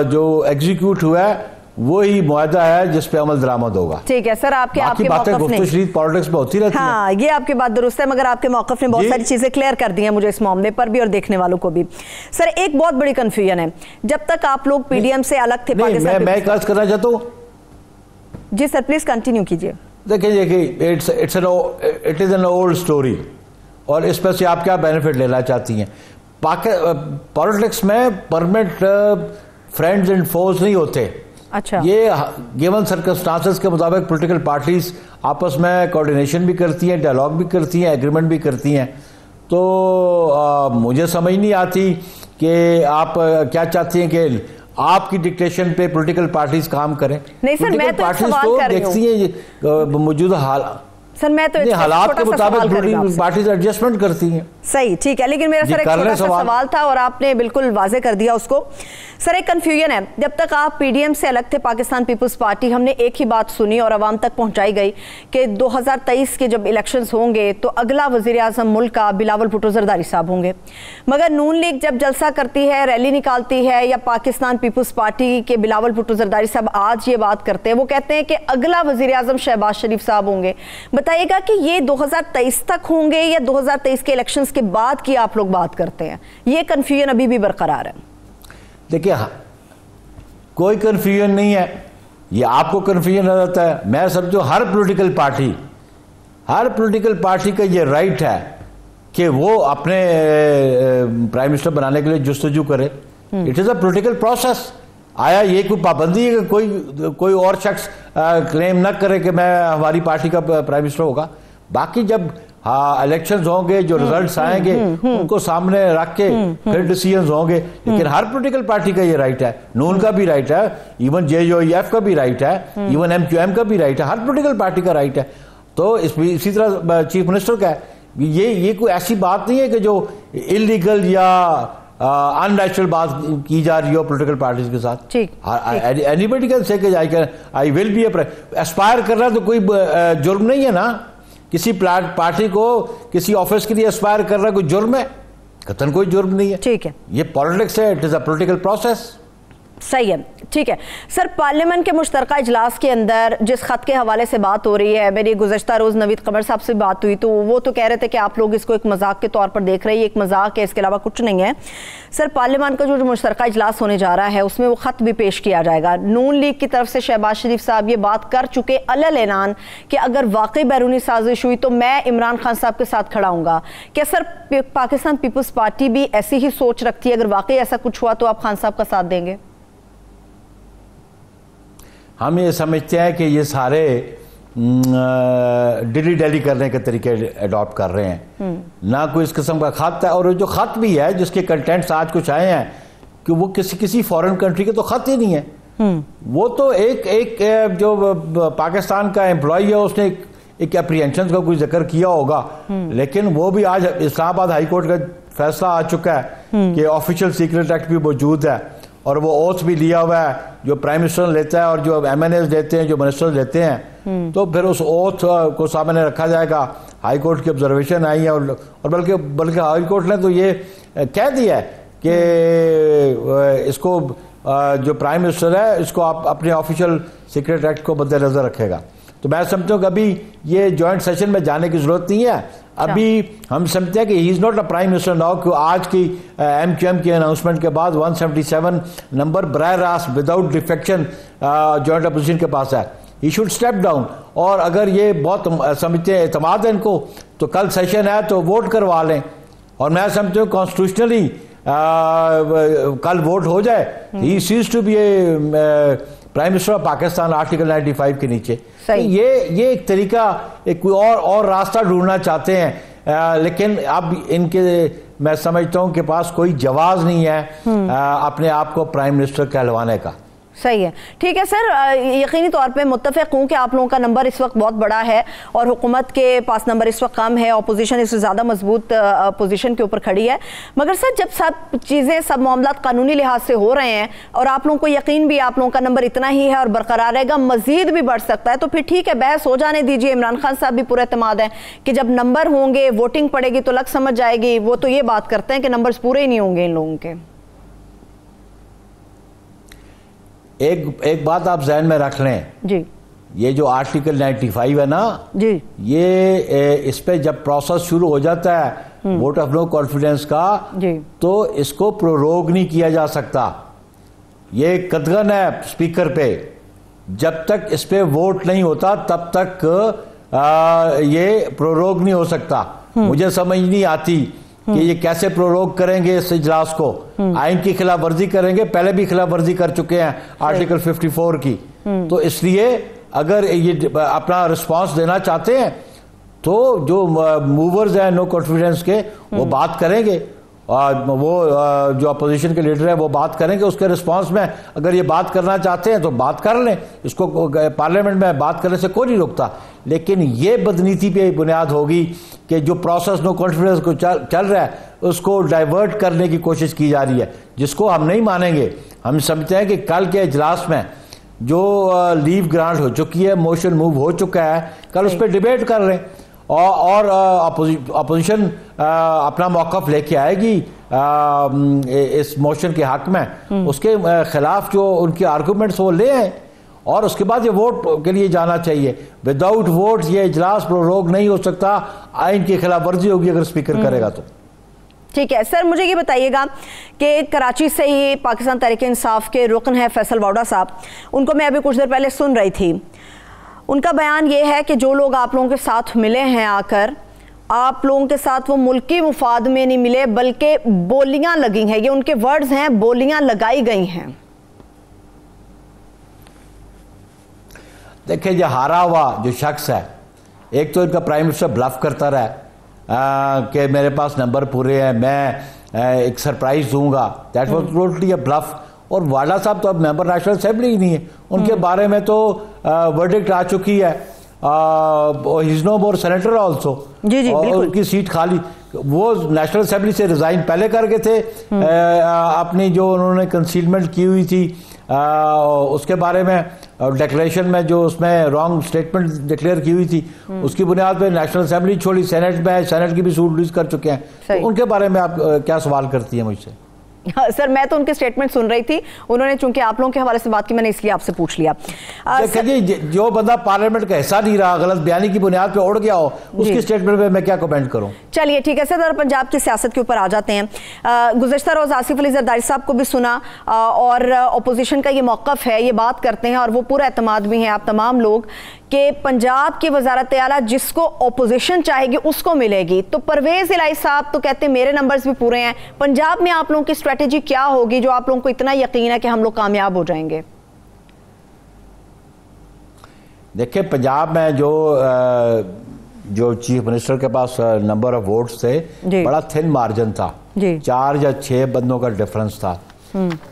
जो एग्जीक्यूट हुआ है वो ही मुआहदा है जिस पे अमल दरामद होगा। ठीक है सर, आपके बातें पॉलिटिक्स में होती रहती हाँ, है। ये आपकी बात दुरुस्त है, मगर आपके मौक़िफ़ ने बहुत सारी चीजें क्लियर कर दी हैं मुझे इस मामले पर भी और देखने वालों को भी। सर एक बहुत बड़ी कंफ्यूजन है, जब तक आप लोग PDM से अलग थे पाकिस्तान, मैं अर्ज करना चाहता हूँ। जी सर प्लीज कंटिन्यू कीजिए। देखिए it is an old story, और इस पर से आप क्या बेनिफिट लेना चाहती हैं? पॉलिटिक्स में परमानेंट फ्रेंड्स एंड फोर्स नहीं होते। अच्छा। ये गिवन सर्कमस्टांसेस के मुताबिक पॉलिटिकल पार्टीज आपस में कोऑर्डिनेशन भी करती हैं, डायलॉग भी करती हैं, एग्रीमेंट भी करती हैं। तो मुझे समझ नहीं आती कि आप क्या चाहती हैं कि आपकी डिक्टेशन पे पॉलिटिकल पार्टीज काम करें। नहीं सर, मैं तो सवाल कर रही हूं। देखती हैं मौजूदा हाल, सर मैं तो हालात के मुताबिक पार्टीज एडजस्टमेंट करती हैं। सही, ठीक है, लेकिन मेरा सर एक छोटा सा सवाल था और आपने बिल्कुल वाजे कर दिया उसको। सर एक कंफ्यूजन है, जब तक आप PDM से अलग थे पाकिस्तान पीपल्स पार्टी, हमने एक ही बात सुनी और आवाम तक पहुंचाई गई कि 2023 के जब इलेक्शंस होंगे तो अगला वज़ीर आज़म मुल्क का बिलावल भुट्टो ज़रदारी साहब होंगे। मगर नून लीग जब जलसा करती है, रैली निकालती है, या पाकिस्तान पीपल्स पार्टी के बिलावल भुट्टो ज़रदारी साहब आज ये बात करते हैं, वो कहते हैं कि अगला वज़ीर आज़म शहबाज शरीफ साहब होंगे। बताइएगा कि ये 2023 तक होंगे या 2023 के इलेक्शंस के बाद की आप लोग बात करते हैं? ये कंफ्यूजन अभी भी बरकरार है। देखिए कोई कंफ्यूजन नहीं है, ये आपको कंफ्यूजन हो जाता है। मैं समझो हर पॉलिटिकल पार्टी का ये राइट है कि वो अपने प्राइम मिनिस्टर बनाने के लिए जुस्तजू करे। It is a political process. आया ये कोई पाबंदी है कि कोई और शख्स क्लेम न करे कि मैं हमारी पार्टी का प्राइम मिनिस्टर होगा? बाकी जब इलेक्शंस होंगे, जो रिजल्ट्स आएंगे उनको सामने रख के फिर डिसीजंस होंगे। लेकिन हर पॉलिटिकल पार्टी का ये राइट है, नून का भी राइट है, इवन JOEF का भी राइट है, इवन MQM का भी राइट है, हर पॉलिटिकल पार्टी का राइट है। तो इसी तरह चीफ मिनिस्टर का है। ये कोई ऐसी बात नहीं है कि जो इलीगल या अननेचुरल बात की जा रही हो पॉलिटिकल पार्टीज के साथ। Anybody can say I will be Aspire कर रहा है तो कोई जुर्म नहीं है ना। किसी पार्टी को किसी ऑफिस के लिए एस्पायर कर रहा कोई जुर्म है? कतन कोई जुर्म नहीं है। ठीक है, ये पॉलिटिक्स है, it is a political process. सही है, ठीक है सर। पार्लियामेंट के मुश्तरका इजलास के अंदर जिस खत के हवाले से बात हो रही है, मेरी गुज़श्ता रोज़ नवीद कमर साहब से बात हुई तो वो तो कह रहे थे कि आप लोग इसको एक मजाक के तौर पर देख रहे हैं, एक मजाक है, इसके अलावा कुछ नहीं है। सर पार्लियामेंट का जो मुश्तरका इजलास होने जा रहा है उसमें वो खत भी पेश किया जाएगा। नून लीग की तरफ से शहबाज शरीफ साहब ये बात कर चुके अलल ऐलान कि अगर वाकई बैरूनी साजिश हुई तो मैं इमरान खान साहब के साथ खड़ा हूँगा। क्या सर पाकिस्तान पीपल्स पार्टी भी ऐसी ही सोच रखती है? अगर वाकई ऐसा कुछ हुआ तो आप खान साहब का साथ देंगे? हम ये समझते हैं कि ये सारे डिली डैली करने के तरीके अडॉप्ट कर रहे हैं। ना कोई इस किस्म का खत है, और जो खत भी है जिसके कंटेंट्स आज कुछ आए हैं कि वो किसी फॉरेन कंट्री के तो खत ही नहीं है। वो तो एक जो पाकिस्तान का एम्प्लॉय है उसने एक एप्रीहेंशन का कोई जिक्र किया होगा, लेकिन वो भी आज इस्लामाबाद हाई कोर्ट का फैसला आ चुका है कि ऑफिशियल सीक्रेट एक्ट भी मौजूद है और वो ओथ भी लिया हुआ है जो प्राइम मिनिस्टर लेता है और जो MNAs देते हैं, जो मिनिस्टर देते हैं। तो फिर उस ओथ को सामने रखा जाएगा। हाई कोर्ट की ऑब्जर्वेशन आई है और बल्कि हाई कोर्ट ने तो ये कह दिया है कि इसको जो प्राइम मिनिस्टर है इसको आप अपने ऑफिशियल सीक्रेट एक्ट को मद्देनजर रखेगा। तो मैं समझता हूँ कि अभी ये जॉइंट सेशन में जाने की जरूरत नहीं है। अभी हम समझते हैं कि he is not a prime minister now, कि आज की MQM की अनाउंसमेंट के बाद 177 नंबर बराह रास्त विदाउट डिफेक्शन जॉइंट अपोजिशन के पास है। He should step down. और अगर ये बहुत समझते हैं, एतमाद है इनको, तो कल सेशन है तो वोट करवा लें। और मैं समझता हूँ कॉन्स्टिट्यूशनली कल वोट हो जाए। He ceases to be a prime minister of Pakistan article 95 के नीचे। ये एक तरीका, एक कोई और रास्ता ढूंढना चाहते हैं, लेकिन अब इनके मैं समझता हूं कि पास कोई जवाब नहीं है अपने आप को प्राइम मिनिस्टर कहलवाने का। सही है, ठीक है सर। यकीनी तौर पे मुत्तफ़िक़ हूँ कि आप लोगों का नंबर इस वक्त बहुत बड़ा है और हुकूमत के पास नंबर इस वक्त कम है, अपोजिशन इससे ज़्यादा मजबूत पोजीशन के ऊपर खड़ी है। मगर सर जब सब चीज़ें, सब मामला कानूनी लिहाज से हो रहे हैं और आप लोगों को यकीन भी आप लोगों का नंबर इतना ही है और बरकरार रहेगा, मजीद भी बढ़ सकता है, तो फिर ठीक है, बहस हो जाने दीजिए। इमरान खान साहब भी पूरा एतमाद है कि जब नंबर होंगे, वोटिंग पड़ेगी तो लग समझ जाएगी। वो तो ये बात करते हैं कि नंबर्स पूरे ही नहीं होंगे इन लोगों के। एक बात आप जहन में रख लें जी, ये जो आर्टिकल 95 है ना जी, ये इस पे जब प्रोसेस शुरू हो जाता है वोट ऑफ नो कॉन्फिडेंस का जी, तो इसको प्रोरोग नहीं किया जा सकता। ये कदगन है स्पीकर पे, जब तक इस पे वोट नहीं होता तब तक ये प्रोरोग नहीं हो सकता। मुझे समझ नहीं आती कि ये कैसे प्रोरोग करेंगे इस इजलास को। आइन की खिलाफ वर्जी करेंगे, पहले भी खिलाफ वर्जी कर चुके हैं आर्टिकल 54 की। तो इसलिए अगर ये अपना रिस्पांस देना चाहते हैं तो जो मूवर्स हैं नो कॉन्फिडेंस के वो बात करेंगे, और वो जो अपोजिशन के लीडर है वो बात करेंगे। उसके रिस्पांस में अगर ये बात करना चाहते हैं तो बात कर लें, इसको पार्लियामेंट में बात करने से कोई नहीं रोकता। लेकिन ये बदनीति पे बुनियाद होगी कि जो प्रोसेस नो कॉन्फिडेंस को चल रहा है उसको डाइवर्ट करने की कोशिश की जा रही है, जिसको हम नहीं मानेंगे। हम समझते हैं कि कल के इजलास में जो लीव ग्रांट हो चुकी है, मोशन मूव हो चुका है, कल उस पर डिबेट कर रहे हैं और अपोजिशन अपना मौक़िफ़ लेके आएगी इस मोशन के हक में। उसके खिलाफ जो उनके आर्गूमेंट्स वो ले आए और उसके बाद ये वोट के लिए जाना चाहिए। विदाउट वोट ये इजलास प्रोरोग नहीं हो सकता, आइन की खिलाफ वर्जी होगी अगर स्पीकर करेगा तो। ठीक है सर, मुझे ये बताइएगा कि कराची से ही पाकिस्तान तहरीक इंसाफ के रुकन है फैसल वावड़ा साहब, उनको मैं अभी कुछ देर पहले सुन रही थी। उनका बयान ये है कि जो लोग आप लोगों के साथ मिले हैं आकर, आप लोगों के साथ वो मुल्की मुफाद में नहीं मिले बल्कि बोलियां लगी हैं। ये उनके वर्ड्स हैं, बोलियां लगाई गई हैं। देखिए, जो हारा हुआ जो शख्स है, एक तो इनका प्राइम मिनिस्टर ब्लफ करता रहा कि मेरे पास नंबर पूरे हैं, मैं एक सरप्राइज दूंगा। That was totally a bluff. और वाला साहब तो अब मेंबर नेशनल असेंबली ही नहीं है, उनके बारे में तो वर्डिक्ट आ चुकी है। He is no more senator also, और उनकी सीट खाली। वो नेशनल असेंबली से रिजाइन पहले करके थे, अपनी जो उन्होंने कंसीलमेंट की हुई थी उसके बारे में डिक्लेरेशन में जो उसमें रॉन्ग स्टेटमेंट डिक्लेयर की हुई थी, उसकी बुनियाद पे नेशनल असेंबली छोड़ी, सेनेट में, सेनेट की भी सूट रिलीज कर चुके हैं। तो उनके बारे में आप क्या सवाल करती हैं मुझसे? सर मैं तो उनके स्टेटमेंट सुन रही थी, उन्होंने चूंकि आप लोगों के हवाले से बात की, मैंने इसलिए आपसे पूछ लिया। जो बंदा पार्लियामेंट का हिस्सा नहीं रहा, गलत बयानी की बुनियाद पे उड़ गया हो, उसकी स्टेटमेंट पे मैं क्या कमेंट करूं? चलिए ठीक है सर, पंजाब की सियासत के ऊपर आ जाते हैं। गुज़श्ता रोज आसिफ अली जरदारी साहब को भी सुना और अपोजिशन का ये मौक़िफ़ है, ये बात करते हैं और वो पूरा एतमाद भी है आप तमाम लोग कि पंजाब की वजारत आला जिसको अपोजिशन चाहेगी उसको मिलेगी। तो परवेज इलाही साहब तो कहते हैं मेरे नंबर्स भी पूरे हैं। पंजाब में आप लोगों की स्ट्रेटेजी क्या होगी जो आप लोगों को इतना यकीन है कि हम लोग कामयाब हो जाएंगे? देखिए, पंजाब में जो चीफ मिनिस्टर के पास नंबर ऑफ वोट्स थे, बड़ा थिन मार्जिन था, 4 या 6 बंदों का डिफरेंस था।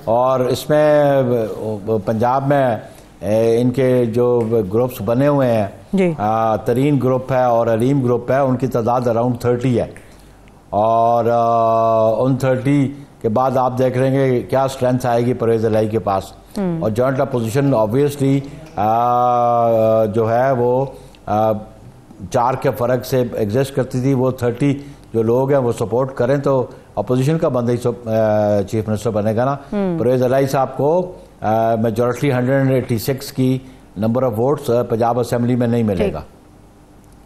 और इसमें पंजाब में इनके जो ग्रुप्स बने हुए हैं, तरीन ग्रुप है और अलीम ग्रुप है, उनकी तादाद अराउंड 30 है। और उन 30 के बाद आप देख रहे हैं क्या स्ट्रेंथ आएगी परवेज इलाही के पास। और जॉइंट अपोजिशन ऑब्वियसली जो है वो 4 के फ़र्क से एग्जिस्ट करती थी। वो 30 जो लोग हैं वो सपोर्ट करें तो अपोजिशन का बंदा ही चीफ मिनिस्टर बनेगा ना। परवेज इलाही साहब को मेजोरिटी 186 की number of votes Punjab assembly में नहीं मिलेगा।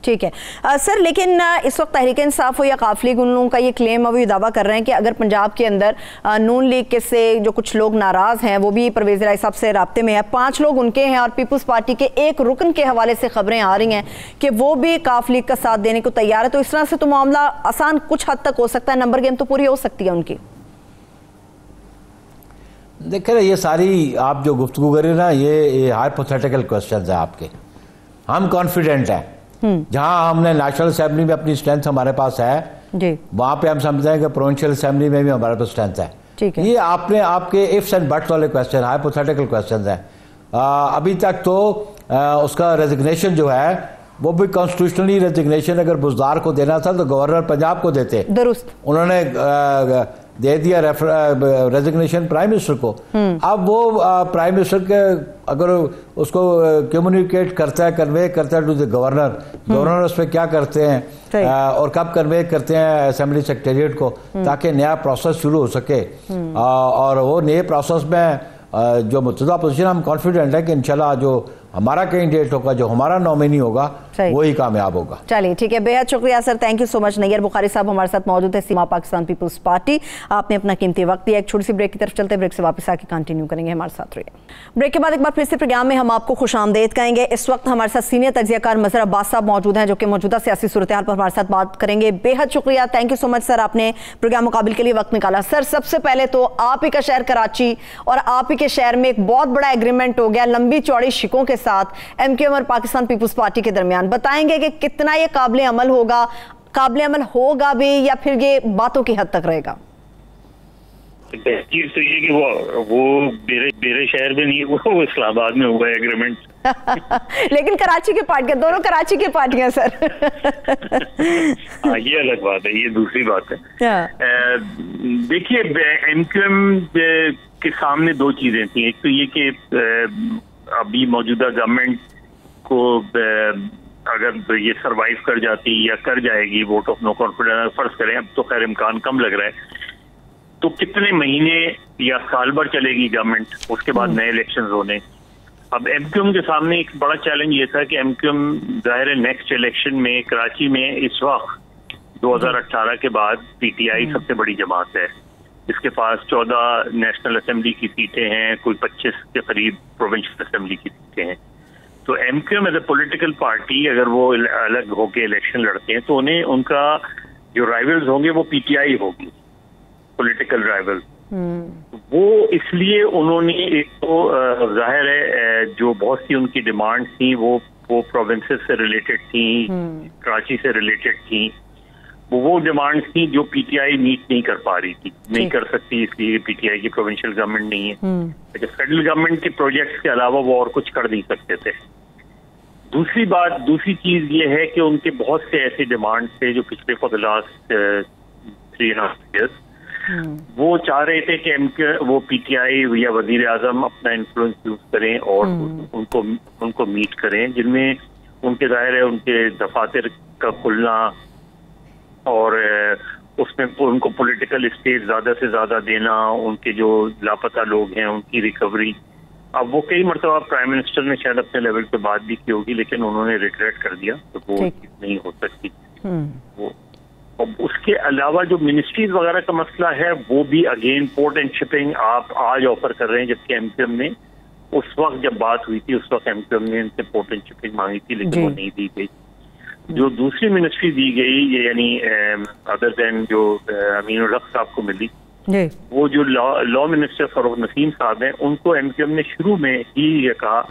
ठीक है सर, लेकिन इस वक्त तहरीक इंसाफ हो या काफिली उन लोगों का ये क्लेम अभी दावा कर रहे हैं कि अगर पंजाब के अंदर नून लीग के से जो कुछ लोग नाराज हैं वो भी परवेज इलाही साहब से राब्ते में है, 5 लोग उनके हैं और पीपल्स पार्टी के एक रुकन के हवाले से खबरें आ रही हैं कि वो भी काफिली का साथ देने को तैयार है। तो इस तरह से तो मामला आसान कुछ हद तक हो सकता है, नंबर गेम तो पूरी हो सकती है उनकी। देखिए ये सारी आप जो गुफ्तगू कर रहे हैं ना, ये हाइपोथेटिकल क्वेश्चंस है आपके। हम कॉन्फिडेंट हैं जहां हमने नेशनल असेंबली में अपनी स्ट्रेंथ हमारे पास है जी, वहां पे हम समझते हैं कि प्रोविंशियल असेंबली में भी हमारे पास स्ट्रेंथ है। ठीक है, ये आपने आपके इफ्स एंड बट्स वाले क्वेश्चन, हाइपोथेटिकल क्वेश्चन है। अभी तक तो उसका रेजिग्नेशन जो है वो भी कॉन्स्टिट्यूशनली रेजिग्नेशन अगर बुजदार को देना था तो गवर्नर पंजाब को देते, दुरुस्त उन्होंने दे दिया रेजिग्नेशन प्राइम मिनिस्टर को। अब वो प्राइम मिनिस्टर के अगर उसको कम्युनिकेट करता है, कन्वे करता है टू द गवर्नर, गवर्नर उस पर क्या करते हैं और कब कन्वे करते हैं असेंबली सेक्रेटेरिएट को, ताकि नया प्रोसेस शुरू हो सके। और वो नए प्रोसेस में जो मुतदा पोजीशन, हम कॉन्फिडेंट है कि इंशाल्लाह जो हमारा कैंडिडेट होगा, जो हमारा नॉमिनी होगा, वही कामयाब होगा। चलिए ठीक है, बेहद शुक्रिया sir, thank you so much. Nayyar Bukhari साहब हमारे साथ मौजूद है, सीमा पाकिस्तान पीपल्स पार्टी। आपने अपना कीमती वक्त दिया। एक छोटी सी ब्रेक की तरफ चलते हैं, ब्रेक से वापस आके कंटिन्यू करेंगे, हमारे साथ रहिए। ब्रेक के बाद एक बार फिर से प्रोग्राम में हम आपको खुशामदीद कहेंगे। इस वक्त हमारे साथ सीनियर तज्जियाकार मजहर अब्बास साहब मौजूद हैं, जो कि मौजूदा सियासी सूरत-ए-हाल पर हमारे साथ बात करेंगे। बेहद शुक्रिया, thank you so much sir, आपने प्रोग्राम मुकाबिल के लिए वक्त निकाला। सर सबसे पहले तो आप ही का शहर कराची और आप ही के शहर में एक बहुत बड़ा एग्रीमेंट हो गया लंबी चौड़ी शिकों के साथ MQM और पाकिस्तान पीपल्स पार्टी के दरमियान। बताएंगे कि कितना ये काबिल अमल होगा भी या फिर ये बातों की हद तक रहेगा? चीज तो ये कि वो मेरे शहर में नहीं, वो इस्लामाबाद में हुआ एग्रीमेंट। लेकिन कराची की पार्टियां, दोनों कराची की पार्टियां सर। हाँ ये अलग बात है, ये दूसरी बात है। देखिए MQM के सामने 2 चीजें थी। एक तो ये कि अभी मौजूदा गवर्नमेंट को अगर ये सरवाइव कर जाती या कर जाएगी वोट ऑफ नो कॉन्फिडेंस, फर्ज करें, अब तो खैर इम्कान कम लग रहा है, तो कितने महीने या साल भर चलेगी गवर्नमेंट, उसके बाद नए इलेक्शंस होने। अब MQM के सामने एक बड़ा चैलेंज ये था कि MQM जाहिर है नेक्स्ट इलेक्शन में कराची में इस वक्त 2018 के बाद PTI सबसे बड़ी जमात है, इसके पास 14 नेशनल असेंबली की सीटें हैं, कोई 25 के करीब प्रोविंशियल असेंबली की सीटें हैं। तो MQM as a political party अगर वो अलग होके इलेक्शन लड़ते हैं तो उन्हें उनका जो राइवल्स होंगे वो PTI होगी, पॉलिटिकल राइवल। वो इसलिए उन्होंने एक तो जाहिर है जो बहुत सी उनकी डिमांड थी वो प्रोविंसेस से रिलेटेड थी, कराची से रिलेटेड थी, वो डिमांड्स थी जो PTI मीट नहीं कर पा रही थी, नहीं कर सकती, इसलिए PTI की प्रोविंशियल गवर्नमेंट नहीं है। लेकिन फेडरल गवर्नमेंट के प्रोजेक्ट्स के अलावा वो और कुछ कर नहीं सकते थे। दूसरी चीज ये है कि उनके बहुत से ऐसे डिमांड्स थे जो पिछले फॉर द लास्ट 3.5 years वो चाह रहे थे कि वो PTI या वजीर आजम अपना इन्फ्लुएंस यूज करें और उनको मीट करें, जिनमें उनके जाहिर है उनके दफातर का खुलना और उसमें उनको पॉलिटिकल स्पेस ज्यादा से ज्यादा देना, उनके जो लापता लोग हैं उनकी रिकवरी। अब वो कई मरतबा प्राइम मिनिस्टर ने शायद अपने लेवल पे बात भी की होगी, लेकिन उन्होंने रिग्रेट कर दिया, तो वो नहीं हो सकती वो। अब उसके अलावा जो मिनिस्ट्रीज वगैरह का मसला है वो भी अगेन पोर्ट एंड शिपिंग आप आज ऑफर कर रहे हैं, जबकि MQM ने उस वक्त जब बात हुई थी उस वक्त MQM ने इनसे पोर्ट एंड शिपिंग मांगी थी, लेकिन वो नहीं दी गई। जो दूसरी मिनिस्ट्री दी गई ये यानी अदर देन जो अमीनुल हक साहब को मिली, वो जो लॉ मिनिस्टर फरूख नसीम साहब हैं, उनको MQM ने शुरू में ही ये कहा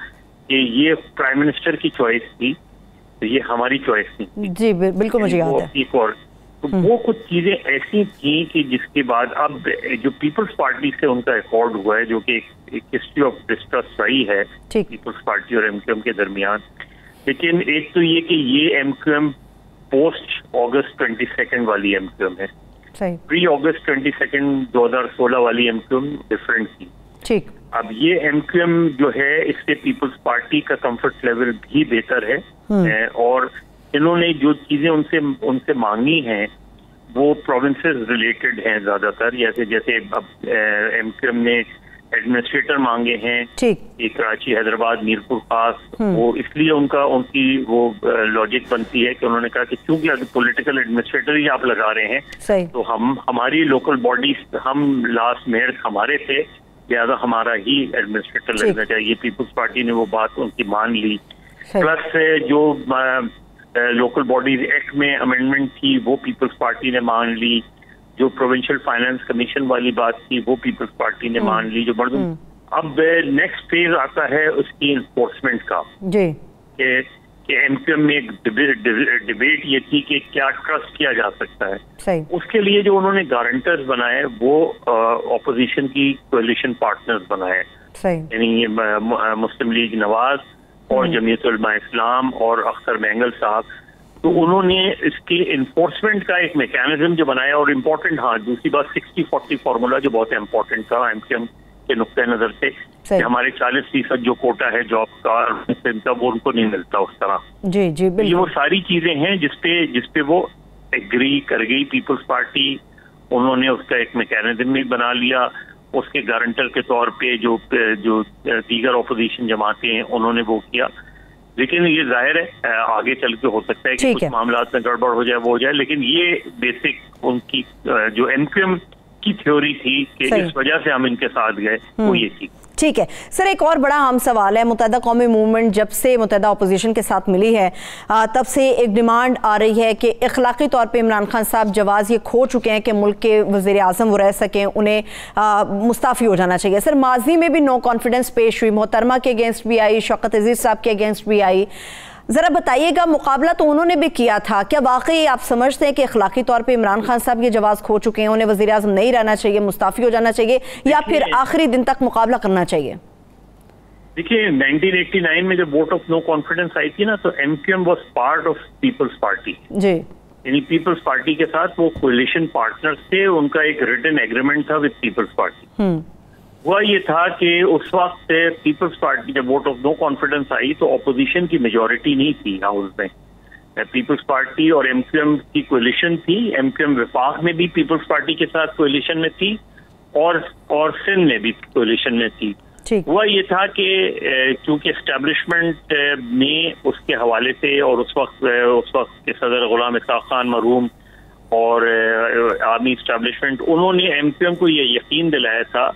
कि ये प्राइम मिनिस्टर की चॉइस थी, तो ये हमारी चॉइस नहीं थी। जी बिल्कुल मुझे याद है। एक और तो वो कुछ चीजें ऐसी थी कि जिसके बाद अब जो पीपल्स पार्टी से उनका एकॉर्ड हुआ है, जो कि एक हिस्ट्री ऑफ डिस्ट्रस्ट रही है पीपल्स पार्टी और MQM के दरमियान। लेकिन एक तो ये कि ये MQM पोस्ट अगस्त 22 वाली MQM है, प्री अगस्त 22 2016 वाली MQM डिफरेंट थी। ठीक, अब ये MQM जो है इससे पीपल्स पार्टी का कंफर्ट लेवल भी बेहतर है और इन्होंने जो चीजें उनसे मांगी हैं वो प्रोविंसेस रिलेटेड हैं ज़्यादातर, जैसे अब एमक्यूएम ने एडमिनिस्ट्रेटर मांगे हैं कराची, हैदराबाद, मीरपुर खास। वो इसलिए उनकी वो लॉजिक बनती है कि उन्होंने कहा कि चूंकि अगर पॉलिटिकल एडमिनिस्ट्रेटर ही आप लगा रहे हैं तो हमारी लोकल बॉडीज, हम लास्ट मेयर हमारे थे, लिहाजा हमारा ही एडमिनिस्ट्रेटर लगना चाहिए। पीपल्स पार्टी ने वो बात उनकी मान ली। प्लस जो लोकल बॉडीज एक्ट में अमेंडमेंट थी वो पीपल्स पार्टी ने मान ली। जो प्रोविंशियल फाइनेंस कमीशन वाली बात थी वो पीपल्स पार्टी ने मान ली। जो अब नेक्स्ट फेज आता है उसकी इन्फोर्समेंट का कि एमक्यूएम में एक डिबेट ये थी कि क्या ट्रस्ट किया जा सकता है। उसके लिए जो उन्होंने गारंटर्स बनाए वो ऑपोजिशन की कोalition पार्टनर्स बनाए, यानी मुस्लिम लीग नवाज और जमीयत उलमा इस्लाम और अख्तर मैंगल साहब। तो उन्होंने इसके इन्फोर्समेंट का एक मैकेनिज्म जो बनाया। और इम्पोर्टेंट, हाँ, दूसरी बात 60-40 फार्मूला जो बहुत इम्पोर्टेंट था एमक्यूएम के नुक्ते नजर से कि हमारे 40% जो कोटा है जॉब का वो उनको नहीं मिलता उस तरह। जी ये वो सारी चीजें हैं जिसपे वो एग्री कर गई पीपल्स पार्टी। उन्होंने उसका एक मैकेनिज्म भी बना लिया। उसके गारंटर के तौर पे जो दीगर ऑपोजिशन जमातें हैं उन्होंने वो किया। लेकिन ये जाहिर है आगे चल के हो सकता है कि कुछ मामला में गड़बड़ हो जाए, वो हो जाए। लेकिन ये बेसिक उनकी जो एमक्यूएम की थ्योरी थी कि इस वजह से हम इनके साथ गए वो ये थी। ठीक है सर, एक और बड़ा अहम सवाल है। मुत्तहदा कौमी मूवमेंट जब से मुत्तहदा अपोजिशन के साथ मिली है तब से एक डिमांड आ रही है कि इखलाकी तौर पे इमरान खान साहब जवाज़ ये खो चुके हैं कि मुल्क के वज़ीर आज़म वो रह सकें, उन्हें मुस्ताफ़ी हो जाना चाहिए। सर माजी में भी नो कॉन्फिडेंस पेश हुई, मोहतरमा के अगेंस्ट भी आई, शौकत अजीज़ साहब के अगेंस्ट भी आई। ज़रा बताइएगा, मुकाबला तो उन्होंने भी किया था, क्या वाकई आप समझते हैं कि अखलाकी तौर पे इमरान खान साहब ये जवाज़ खो चुके हैं, उन्हें वज़ीर आज़म नहीं रहना चाहिए, मुस्ताफ़ी हो जाना चाहिए, या फिर आखिरी दिन तक मुकाबला करना चाहिए? देखिए 1989 में जब वोट ऑफ नो कॉन्फिडेंस आई थी ना, तो MQM was part of People's Party जी, यानी पीपल्स पार्टी के साथ वो कोलिशन पार्टनर्स थे। उनका एक रिटन एग्रीमेंट था विद पीपल्स पार्टी। हुआ ये था कि उस वक्त पीपल्स पार्टी जब वोट ऑफ नो कॉन्फिडेंस आई तो ऑपोजिशन की मेजॉरिटी नहीं थी हाउस में। पीपल्स पार्टी और एमक्यूएम की कोलिशन थी। एमक्यूएम विफाक में भी पीपल्स पार्टी के साथ कोलिशन में थी और सिंध में भी कोलिशन में थी। हुआ ये था कि चूंकि एस्टेब्लिशमेंट में उसके हवाले से और उस वक्त के सदर गुलाम इसाक खान मरहूम और आर्मी एस्टेब्लिशमेंट, उन्होंने एमक्यूएम को ये यकीन दिलाया था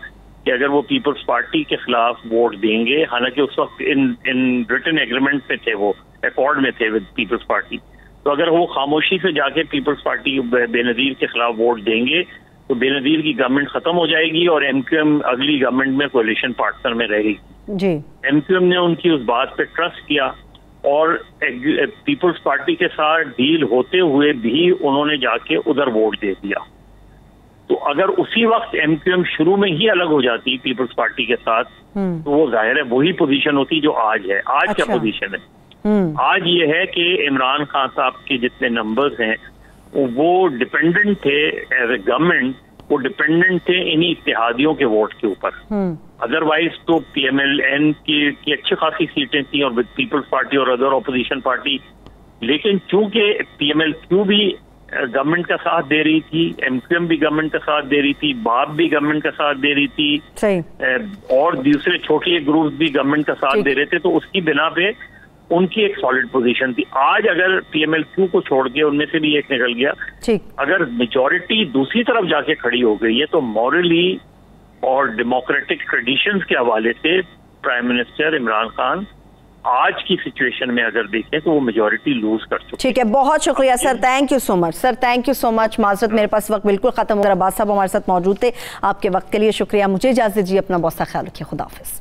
कि अगर वो पीपल्स पार्टी के खिलाफ वोट देंगे, हालांकि उस वक्त इन रिटन एग्रीमेंट में थे, वो अकॉर्ड में थे विद पीपल्स पार्टी, तो अगर वो खामोशी से जाके पीपल्स पार्टी बेनजीर के खिलाफ वोट देंगे तो बेनजीर की गवर्नमेंट खत्म हो जाएगी और एमक्यूएम अगली गवर्नमेंट में कोलिशन पार्टनर में रहेगी जी। एमक्यूएम ने उनकी उस बात पे ट्रस्ट किया और पीपल्स पार्टी के साथ डील होते हुए भी उन्होंने जाके उधर वोट दे दिया। तो अगर उसी वक्त एमक्यूएम शुरू में ही अलग हो जाती पीपल्स पार्टी के साथ तो वो जाहिर है वही पोजीशन होती जो आज है। आज क्या पोजीशन है? आज ये है कि इमरान खान साहब के जितने नंबर्स हैं वो डिपेंडेंट थे एज ए गवर्नमेंट, वो डिपेंडेंट थे इन्हीं इत्तेहादियों के वोट के ऊपर। अदरवाइज तो पीएमएलएन की अच्छी खासी सीटें थी और विद पीपल्स पार्टी और अदर ऑपोजिशन पार्टी, लेकिन चूंकि पीएमएलक्यू भी गवर्नमेंट का साथ दे रही थी, एमक्यूएम भी गवर्नमेंट का साथ दे रही थी, बाप भी गवर्नमेंट का साथ दे रही थी और दूसरे छोटे ग्रुप भी गवर्नमेंट का साथ दे रहे थे, तो उसकी बिना पे उनकी एक सॉलिड पोजीशन थी। आज अगर पीएमएलक्यू को छोड़ के उनमें से भी एक निकल गया, अगर मेजॉरिटी दूसरी तरफ जाके खड़ी हो गई है तो मॉरली और डेमोक्रेटिक ट्रेडिशंस के हवाले से प्राइम मिनिस्टर इमरान खान आज की सिचुएशन में अगर देखें तो वो मेजॉरिटी लूज कर चुके। ठीक है, बहुत शुक्रिया sir, thank you so much sir, thank you so much. माजरत मेरे पास वक्त बिल्कुल खत्म हो गया। अब्बास साहब हमारे साथ मौजूद थे, आपके वक्त के लिए शुक्रिया। मुझे इजाजत दीजिए, अपना बहुत सा ख्याल रखिए, खुदा हाफिज।